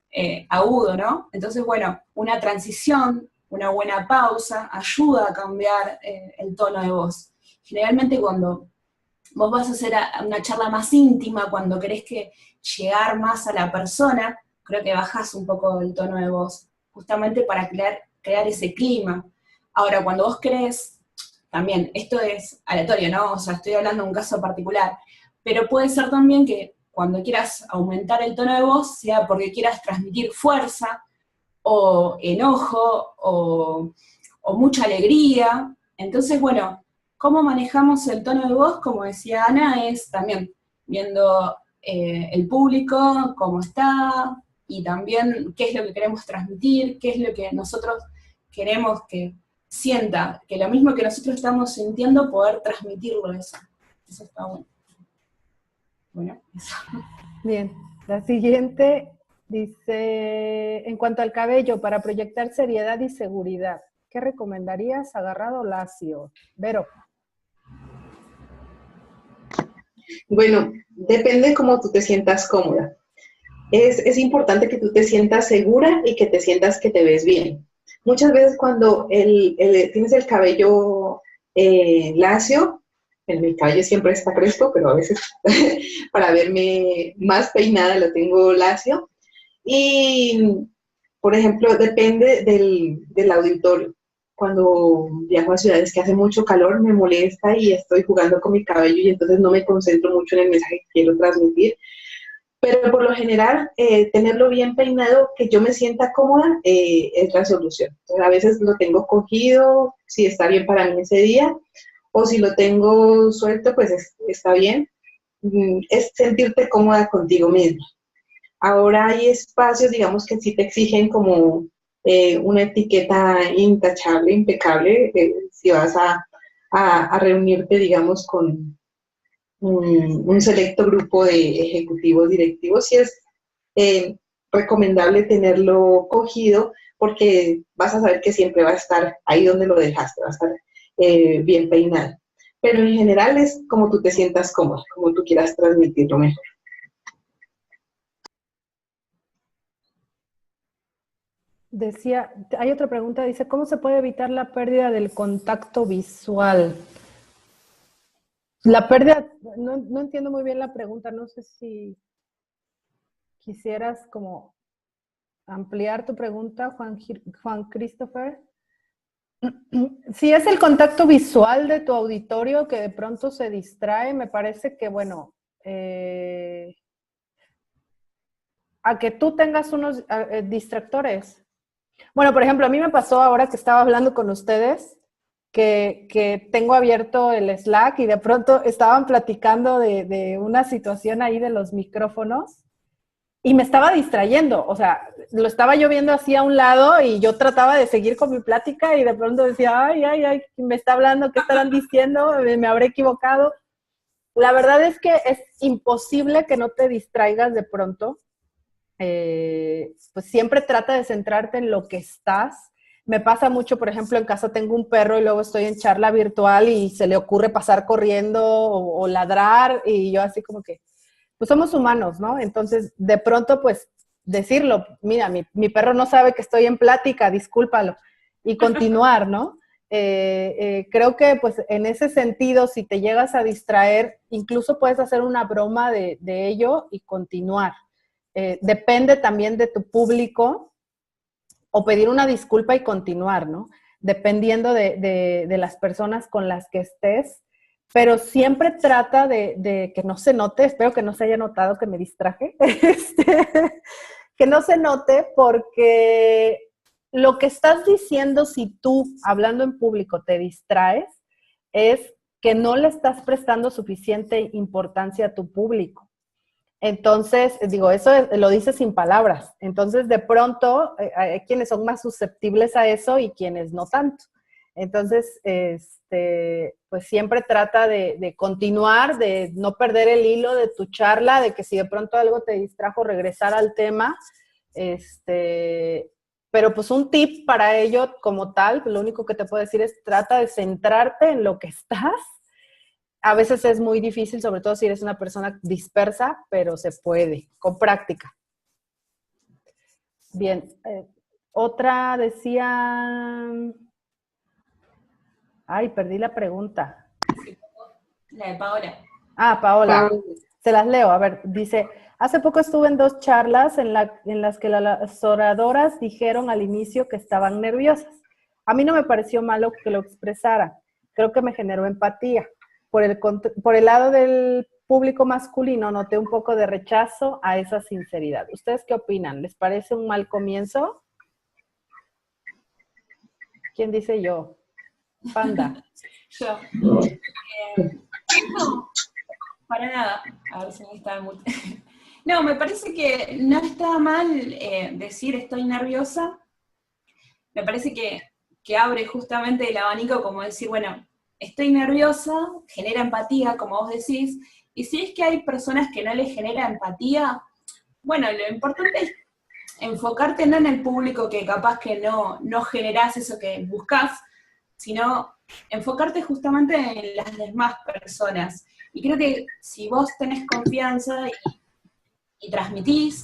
agudo, ¿no? Entonces, bueno, una transición, una buena pausa, ayuda a cambiar el tono de voz. Generalmente cuando vos vas a hacer una charla más íntima, cuando querés llegar más a la persona, creo que bajás un poco el tono de voz, justamente para crear ese clima. Ahora, cuando vos querés, también, esto es aleatorio, ¿no? O sea, estoy hablando de un caso particular, pero puede ser también que cuando quieras aumentar el tono de voz, sea porque quieras transmitir fuerza, o enojo, o mucha alegría. Entonces, bueno, ¿cómo manejamos el tono de voz? Como decía Ana, es también viendo el público, cómo está, y también qué es lo que queremos transmitir, qué es lo que nosotros queremos que sienta, que lo mismo que nosotros estamos sintiendo, poder transmitirlo eso. Eso está bueno. Bueno, eso.
Bien, la siguiente dice, en cuanto al cabello, para proyectar seriedad y seguridad, ¿qué recomendarías? ¿Agarrado o lacio? Vero.
Bueno, depende cómo tú te sientas cómoda. Es importante que tú te sientas segura y que te sientas que te ves bien. Muchas veces cuando tienes el cabello lacio, mi cabello siempre está crespo, pero a veces para verme más peinada lo tengo lacio. Y, por ejemplo, depende del auditorio. Cuando viajo a ciudades que hace mucho calor, me molesta y estoy jugando con mi cabello y entonces no me concentro mucho en el mensaje que quiero transmitir. Pero por lo general, tenerlo bien peinado, que yo me sienta cómoda, es la solución. Entonces, a veces lo tengo cogido, si está bien para mí ese día, o si lo tengo suelto, pues está bien. Es sentirte cómoda contigo misma. Ahora hay espacios, digamos, que sí te exigen como una etiqueta intachable, impecable, si vas a reunirte, digamos, con un selecto grupo de ejecutivos directivos, sí es recomendable tenerlo cogido porque vas a saber que siempre va a estar ahí donde lo dejaste, va a estar bien peinado. Pero en general es como tú te sientas cómodo, como tú quieras transmitirlo mejor.
Decía, hay otra pregunta, dice, ¿cómo se puede evitar la pérdida del contacto visual? La pérdida, no entiendo muy bien la pregunta, no sé si quisieras como ampliar tu pregunta, Juan Christopher. Si es el contacto visual de tu auditorio que de pronto se distrae, me parece que, bueno, a que tú tengas unos distractores. Bueno, por ejemplo, a mí me pasó ahora que estaba hablando con ustedes, que tengo abierto el Slack y de pronto estaban platicando de una situación ahí de los micrófonos y me estaba distrayendo, o sea, lo estaba yo viendo así a un lado y yo trataba de seguir con mi plática y de pronto decía, ay, me está hablando, ¿qué estarán diciendo? ¿Me habré equivocado? La verdad es que es imposible que no te distraigas de pronto. Pues siempre trata de centrarte en lo que estás. Me pasa mucho, por ejemplo, en casa tengo un perro y luego estoy en charla virtual y se le ocurre pasar corriendo o ladrar y yo así como que, pues somos humanos, ¿no? Entonces, de pronto, pues decirlo, mira, mi perro no sabe que estoy en plática, discúlpalo, y continuar, ¿no? Creo que pues en ese sentido, si te llegas a distraer, incluso puedes hacer una broma de ello y continuar. Depende también de tu público o pedir una disculpa y continuar, ¿no? Dependiendo de las personas con las que estés, pero siempre trata de que no se note, espero que no se haya notado que me distraje, que no se note porque lo que estás diciendo si tú, hablando en público, te distraes, es que no le estás prestando suficiente importancia a tu público. Entonces, digo, eso lo dice sin palabras. Entonces, de pronto, hay quienes son más susceptibles a eso y quienes no tanto. Entonces, pues siempre trata de continuar, de no perder el hilo de tu charla, de que si de pronto algo te distrajo, regresar al tema. Pero pues un tip para ello como tal, lo único que te puedo decir es trata de centrarte en lo que estás. A veces es muy difícil, sobre todo si eres una persona dispersa, pero se puede, con práctica. Bien, otra decía... Ay, perdí la pregunta.
La de Paola.
Ah, Paola. Se las leo. A ver, dice, hace poco estuve en 2 charlas en las que las oradoras dijeron al inicio que estaban nerviosas. A mí no me pareció malo que lo expresara. Creo que me generó empatía. Por el lado del público masculino, noté un poco de rechazo a esa sinceridad. ¿Ustedes qué opinan? ¿Les parece un mal comienzo? ¿Quién dice yo? Panda.
Yo. No, para nada. A ver si me está muy... No, me parece que no está mal decir estoy nerviosa. Me parece que abre justamente el abanico como decir, bueno, estoy nerviosa, genera empatía, como vos decís, y si es que hay personas que no les genera empatía, bueno, lo importante es enfocarte no en el público que capaz que no generás eso que buscás, sino enfocarte justamente en las demás personas. Y creo que si vos tenés confianza y transmitís,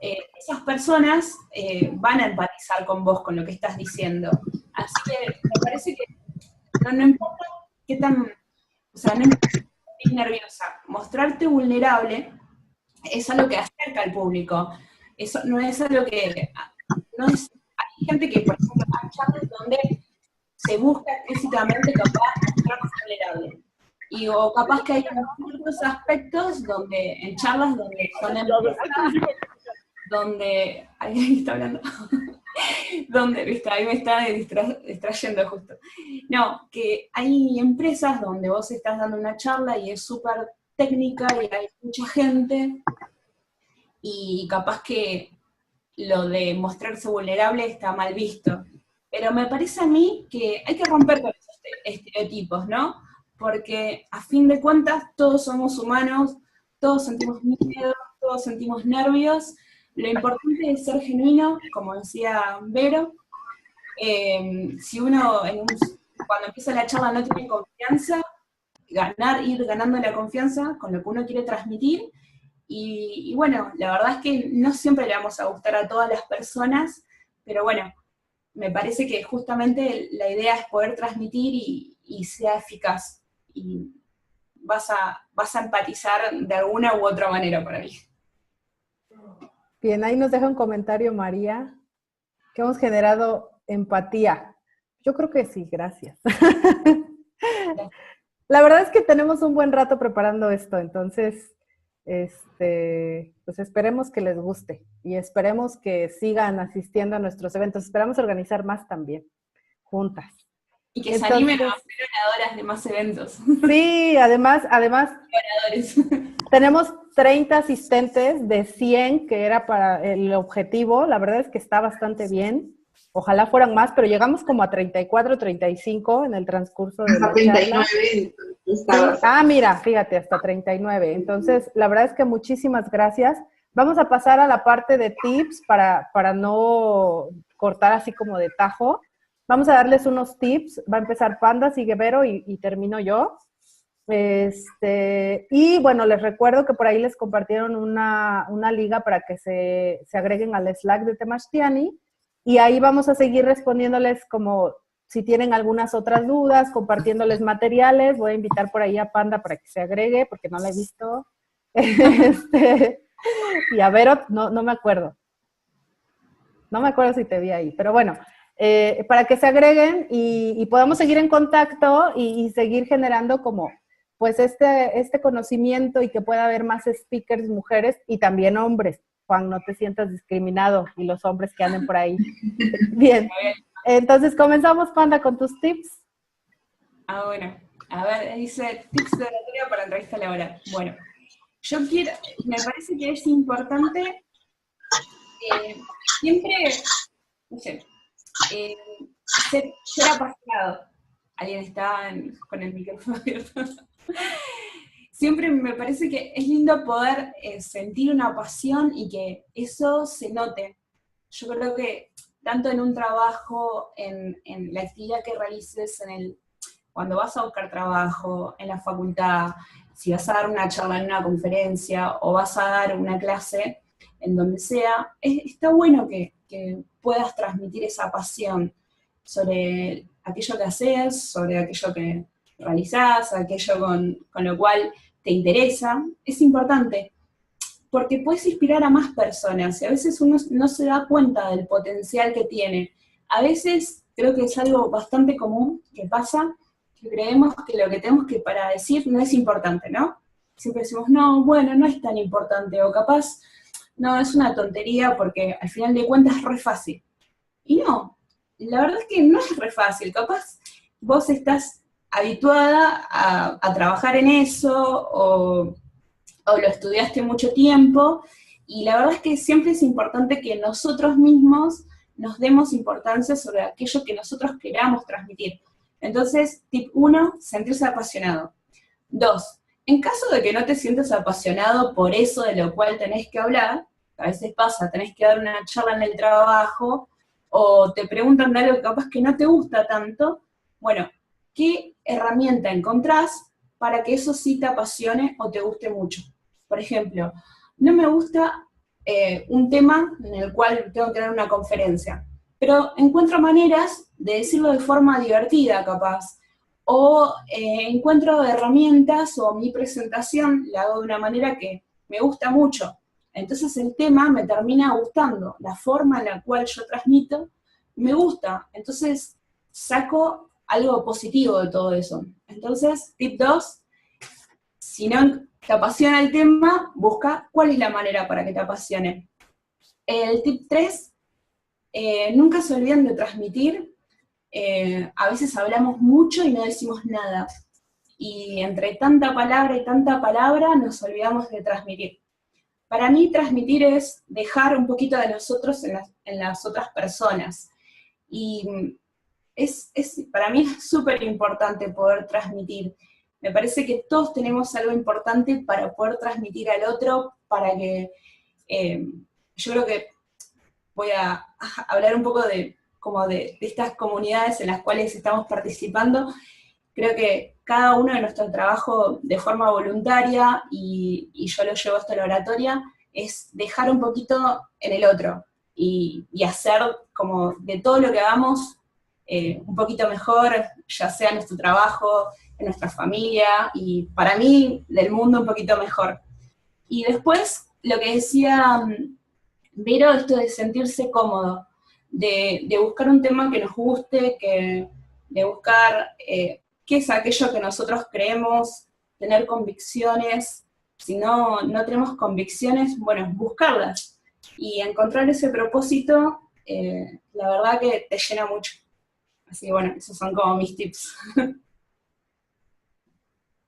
esas personas van a empatizar con vos, con lo que estás diciendo. Así que me parece que no importa qué tan, o sea, no importa si estás nerviosa, mostrarte vulnerable es algo que acerca al público. Eso no es algo que, no es, hay gente que, por ejemplo, hay charlas donde se busca explícitamente capaz mostrarse vulnerable. Y o capaz que hay ciertos aspectos donde, en charlas donde son donde, ahí está hablando, donde, viste, ahí me está distrayendo justo. No, que hay empresas donde vos estás dando una charla y es súper técnica y hay mucha gente, y capaz que lo de mostrarse vulnerable está mal visto. Pero me parece a mí que hay que romper con esos estereotipos, ¿no? Porque a fin de cuentas todos somos humanos, todos sentimos miedo, todos sentimos nervios. Lo importante es ser genuino, como decía Vero. Si uno cuando empieza la charla no tiene confianza, ir ganando la confianza con lo que uno quiere transmitir. Y bueno, la verdad es que no siempre le vamos a gustar a todas las personas, pero bueno, me parece que justamente la idea es poder transmitir y sea eficaz. Y vas a empatizar de alguna u otra manera para mí.
Bien, ahí nos deja un comentario María, que hemos generado empatía. Yo creo que sí, gracias. La verdad es que tenemos un buen rato preparando esto, entonces, pues esperemos que les guste y esperemos que sigan asistiendo a nuestros eventos. Esperamos organizar más también, juntas.
Y que se animen a ser oradoras de más eventos.
Sí, además tenemos 30 asistentes de 100, que era para el objetivo. La verdad es que está bastante bien. Ojalá fueran más, pero llegamos como a 34, 35 en el transcurso de
Hasta
la
39.
charla. Sí. Mira, fíjate, hasta 39. Entonces, la verdad es que muchísimas gracias. Vamos a pasar a la parte de tips para no cortar así como de tajo. Vamos a darles unos tips. Va a empezar Panda, sigue Vero y termino yo. Y bueno, les recuerdo que por ahí les compartieron una liga para que se agreguen al Slack de Temashtiani, y ahí vamos a seguir respondiéndoles como si tienen algunas otras dudas, compartiéndoles materiales. Voy a invitar por ahí a Panda para que se agregue, porque no la he visto. Y a Vero, no me acuerdo. No me acuerdo si te vi ahí, pero bueno, para que se agreguen y podamos seguir en contacto y seguir generando como pues este conocimiento, y que pueda haber más speakers mujeres y también hombres. Juan, no te sientas discriminado, y los hombres que anden por ahí. Bien, entonces comenzamos, Panda, con tus tips.
Bueno, a ver, dice tips de oratoria para entrevista laboral. Bueno, me parece que es importante siempre, no sé, ser apasionado. Alguien está con el micrófono abierto. Siempre me parece que es lindo poder sentir una pasión y que eso se note. Yo creo que tanto en un trabajo, en la actividad que realices, cuando vas a buscar trabajo, en la facultad, si vas a dar una charla en una conferencia o vas a dar una clase, en donde sea, está bueno que puedas transmitir esa pasión sobre aquello que haces, sobre aquello que realizás, aquello con lo cual te interesa. Es importante, porque puedes inspirar a más personas, y a veces uno no se da cuenta del potencial que tiene. A veces creo que es algo bastante común que pasa, que creemos que lo que tenemos que para decir no es importante, ¿no? Siempre decimos, no, bueno, no es tan importante, o capaz, no, es una tontería porque al final de cuentas es re fácil. Y no, la verdad es que no es re fácil, capaz vos estás habituada a trabajar en eso, o lo estudiaste mucho tiempo, y la verdad es que siempre es importante que nosotros mismos nos demos importancia sobre aquello que nosotros queramos transmitir. Entonces, tip 1, sentirse apasionado. 2, en caso de que no te sientas apasionado por eso de lo cual tenés que hablar, a veces pasa, tenés que dar una charla en el trabajo, o te preguntan de algo que capaz que no te gusta tanto, bueno, ¿qué herramienta encontrás para que eso sí te apasione o te guste mucho? Por ejemplo, no me gusta un tema en el cual tengo que dar una conferencia, pero encuentro maneras de decirlo de forma divertida, capaz, o encuentro herramientas, o mi presentación la hago de una manera que me gusta mucho. Entonces el tema me termina gustando, la forma en la cual yo transmito me gusta, entonces saco algo positivo de todo eso. Entonces, tip 2, si no te apasiona el tema, busca cuál es la manera para que te apasione. El tip 3, nunca se olviden de transmitir. A veces hablamos mucho y no decimos nada, y entre tanta palabra y tanta palabra nos olvidamos de transmitir. Para mí transmitir es dejar un poquito de nosotros en las otras personas, y para mí es súper importante poder transmitir. Me parece que todos tenemos algo importante para poder transmitir al otro, para que, yo creo que voy a hablar un poco de estas comunidades en las cuales estamos participando. Creo que cada uno de nuestro trabajo de forma voluntaria, y yo lo llevo hasta la oratoria, es dejar un poquito en el otro, y hacer como de todo lo que hagamos un poquito mejor, ya sea en nuestro trabajo, en nuestra familia, y para mí, del mundo un poquito mejor. Y después, lo que decía Vero, esto de sentirse cómodo, de buscar un tema que nos guste, de buscar qué es aquello que nosotros creemos, tener convicciones. Si no tenemos convicciones, bueno, buscarlas, y encontrar ese propósito, la verdad que te llena mucho. Así que bueno, esos son como mis tips.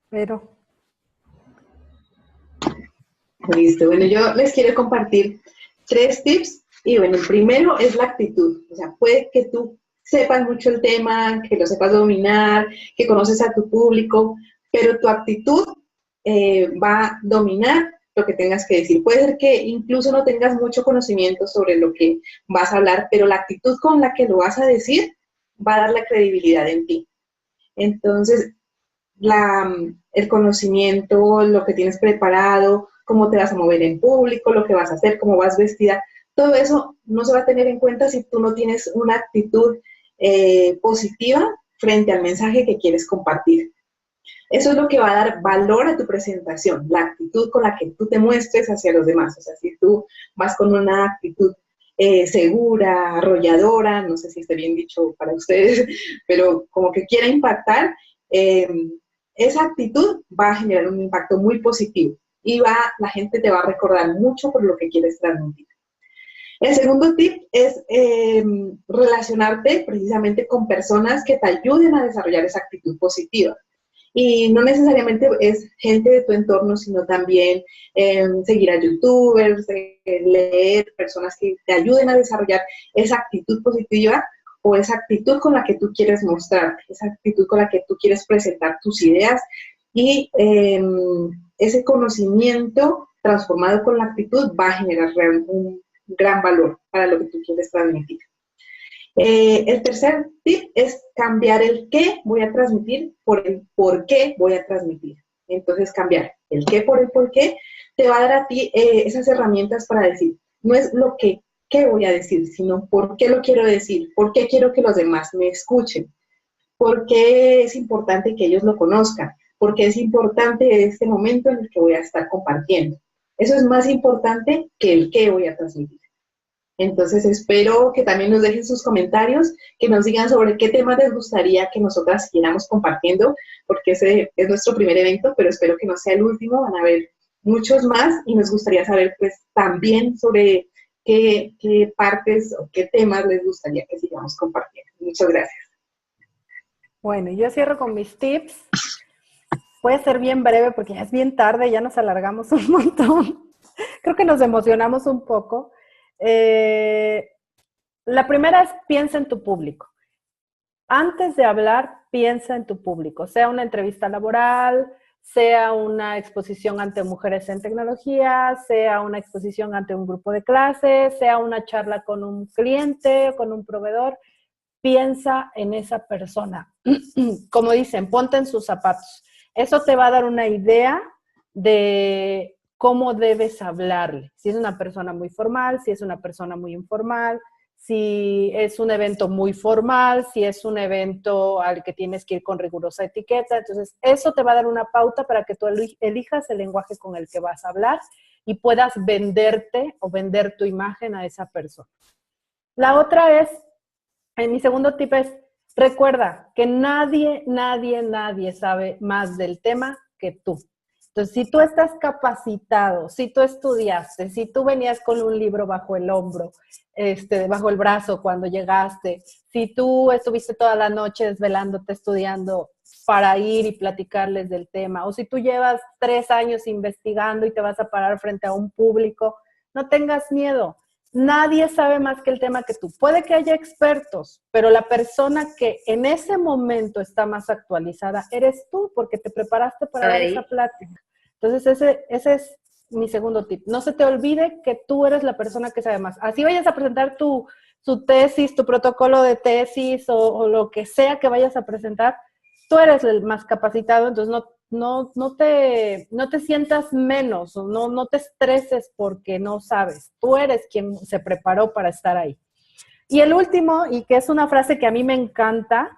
Pero
Listo, bueno, yo les quiero compartir 3 tips Y bueno, el primero es la actitud. O sea, puede que tú sepas mucho el tema, que lo sepas dominar, que conoces a tu público, pero tu actitud va a dominar lo que tengas que decir. Puede ser que incluso no tengas mucho conocimiento sobre lo que vas a hablar, pero la actitud con la que lo vas a decir va a dar la credibilidad en ti. Entonces, el conocimiento, lo que tienes preparado, cómo te vas a mover en público, lo que vas a hacer, cómo vas vestida, todo eso no se va a tener en cuenta si tú no tienes una actitud positiva frente al mensaje que quieres compartir. Eso es lo que va a dar valor a tu presentación, la actitud con la que tú te muestres hacia los demás. O sea, si tú vas con una actitud segura, arrolladora, no sé si esté bien dicho para ustedes, pero como que quiera impactar, esa actitud va a generar un impacto muy positivo y la gente te va a recordar mucho por lo que quieres transmitir. El segundo tip es relacionarte precisamente con personas que te ayuden a desarrollar esa actitud positiva. Y no necesariamente es gente de tu entorno, sino también seguir a youtubers, leer personas que te ayuden a desarrollar esa actitud positiva o esa actitud con la que tú quieres mostrarte, esa actitud con la que tú quieres presentar tus ideas y ese conocimiento transformado con la actitud va a generar un gran valor para lo que tú quieres transmitir. El tercer tip es cambiar el qué voy a transmitir por el por qué voy a transmitir. Entonces, cambiar el qué por el por qué te va a dar a ti esas herramientas para decir, no es lo que qué voy a decir, sino por qué lo quiero decir, por qué quiero que los demás me escuchen, por qué es importante que ellos lo conozcan, por qué es importante este momento en el que voy a estar compartiendo. Eso es más importante que el qué voy a transmitir. Entonces, espero que también nos dejen sus comentarios, que nos digan sobre qué temas les gustaría que nosotras siguiéramos compartiendo, porque ese es nuestro primer evento, pero espero que no sea el último, van a haber muchos más y nos gustaría saber pues también sobre qué partes o qué temas les gustaría que sigamos compartiendo. Muchas gracias.
Bueno, yo cierro con mis tips. Puede ser bien breve porque ya es bien tarde, ya nos alargamos un montón. Creo que nos emocionamos un poco. La primera es piensa en tu público. Antes de hablar, piensa en tu público, sea una entrevista laboral, sea una exposición ante mujeres en tecnología, sea una exposición ante un grupo de clases, sea una charla con un cliente o con un proveedor. Piensa en esa persona. Como dicen, ponte en sus zapatos. Eso te va a dar una idea de cómo debes hablarle. Si es una persona muy formal, si es una persona muy informal, si es un evento muy formal, si es un evento al que tienes que ir con rigurosa etiqueta. Entonces, eso te va a dar una pauta para que tú elijas el lenguaje con el que vas a hablar y puedas venderte o vender tu imagen a esa persona. La otra es, mi segundo tip es, recuerda que nadie sabe más del tema que tú. Entonces, si tú estás capacitado, si tú estudiaste, si tú venías con un libro bajo el hombro, bajo el brazo cuando llegaste, si tú estuviste toda la noche desvelándote estudiando para ir y platicarles del tema, o si tú llevas 3 años investigando y te vas a parar frente a un público, no tengas miedo. Nadie sabe más que el tema que tú. Puede que haya expertos, pero la persona que en ese momento está más actualizada eres tú, porque te preparaste para dar esa plática. Entonces, ese es mi segundo tip. No se te olvide que tú eres la persona que sabe más. Así vayas a presentar tu tesis, tu protocolo de tesis o lo que sea que vayas a presentar, tú eres el más capacitado, entonces no te sientas menos, no te estreses porque no sabes. Tú eres quien se preparó para estar ahí. Y el último, y que es una frase que a mí me encanta,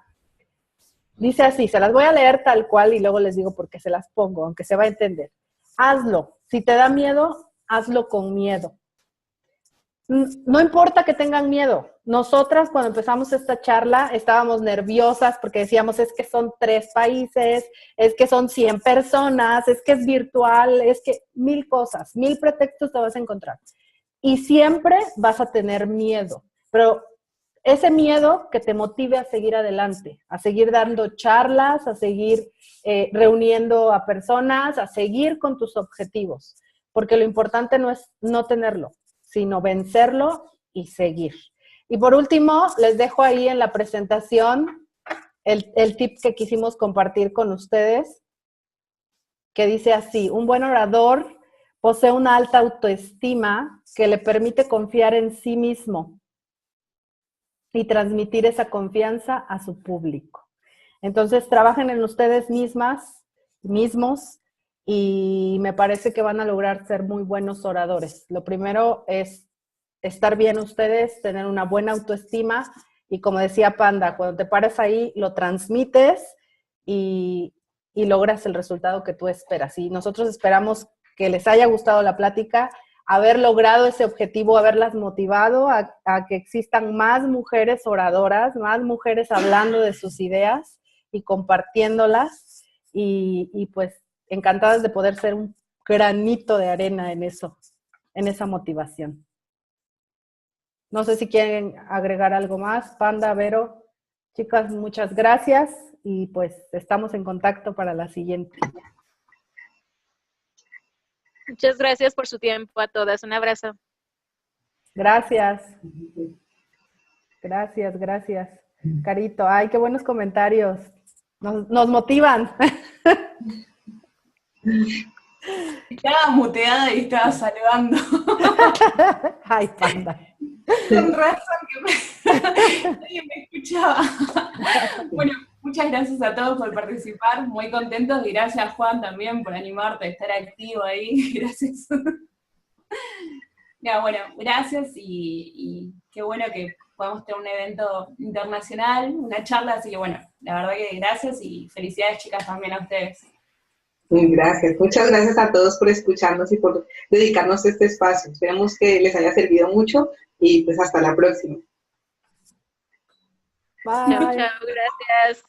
dice así, se las voy a leer tal cual y luego les digo por qué se las pongo, aunque se va a entender. Hazlo. Si te da miedo, hazlo con miedo. No importa que tengan miedo. Nosotras cuando empezamos esta charla estábamos nerviosas porque decíamos es que son 3 países, es que son 100 personas, es que es virtual, es que 1000 cosas, 1000 pretextos te vas a encontrar. Y siempre vas a tener miedo, pero ese miedo que te motive a seguir adelante, a seguir dando charlas, a seguir reuniendo a personas, a seguir con tus objetivos, porque lo importante no es no tenerlo, sino vencerlo y seguir. Y por último, les dejo ahí en la presentación el tip que quisimos compartir con ustedes, que dice así: un buen orador posee una alta autoestima que le permite confiar en sí mismo y transmitir esa confianza a su público. Entonces, trabajen en ustedes mismos, y me parece que van a lograr ser muy buenos oradores. Lo primero es estar bien ustedes, tener una buena autoestima, y como decía Panda, cuando te pares ahí, lo transmites y logras el resultado que tú esperas. Y nosotros esperamos que les haya gustado la plática, haber logrado ese objetivo, haberlas motivado a que existan más mujeres oradoras, más mujeres hablando de sus ideas y compartiéndolas, y pues encantadas de poder ser un granito de arena en eso, en esa motivación. No sé si quieren agregar algo más. Panda, Vero, chicas, muchas gracias, y pues estamos en contacto para la siguiente.
Muchas gracias por su tiempo a todas. Un abrazo.
Gracias. Gracias. Carito, ay, qué buenos comentarios. Nos motivan.
Estaba muteada y estaba saludando.
Ay, Panda.
Con razón que nadie me escuchaba. Bueno, muchas gracias a todos por participar, muy contentos, y gracias, Juan, también por animarte a estar activo ahí. Gracias. Ya, bueno, gracias, y qué bueno que podamos tener un evento internacional, una charla, así que bueno, la verdad que gracias, y felicidades, chicas, también a ustedes.
Gracias, muchas gracias a todos por escucharnos y por dedicarnos a este espacio. Esperamos que les haya servido mucho, y pues hasta la próxima.
Bye.
Chao, gracias.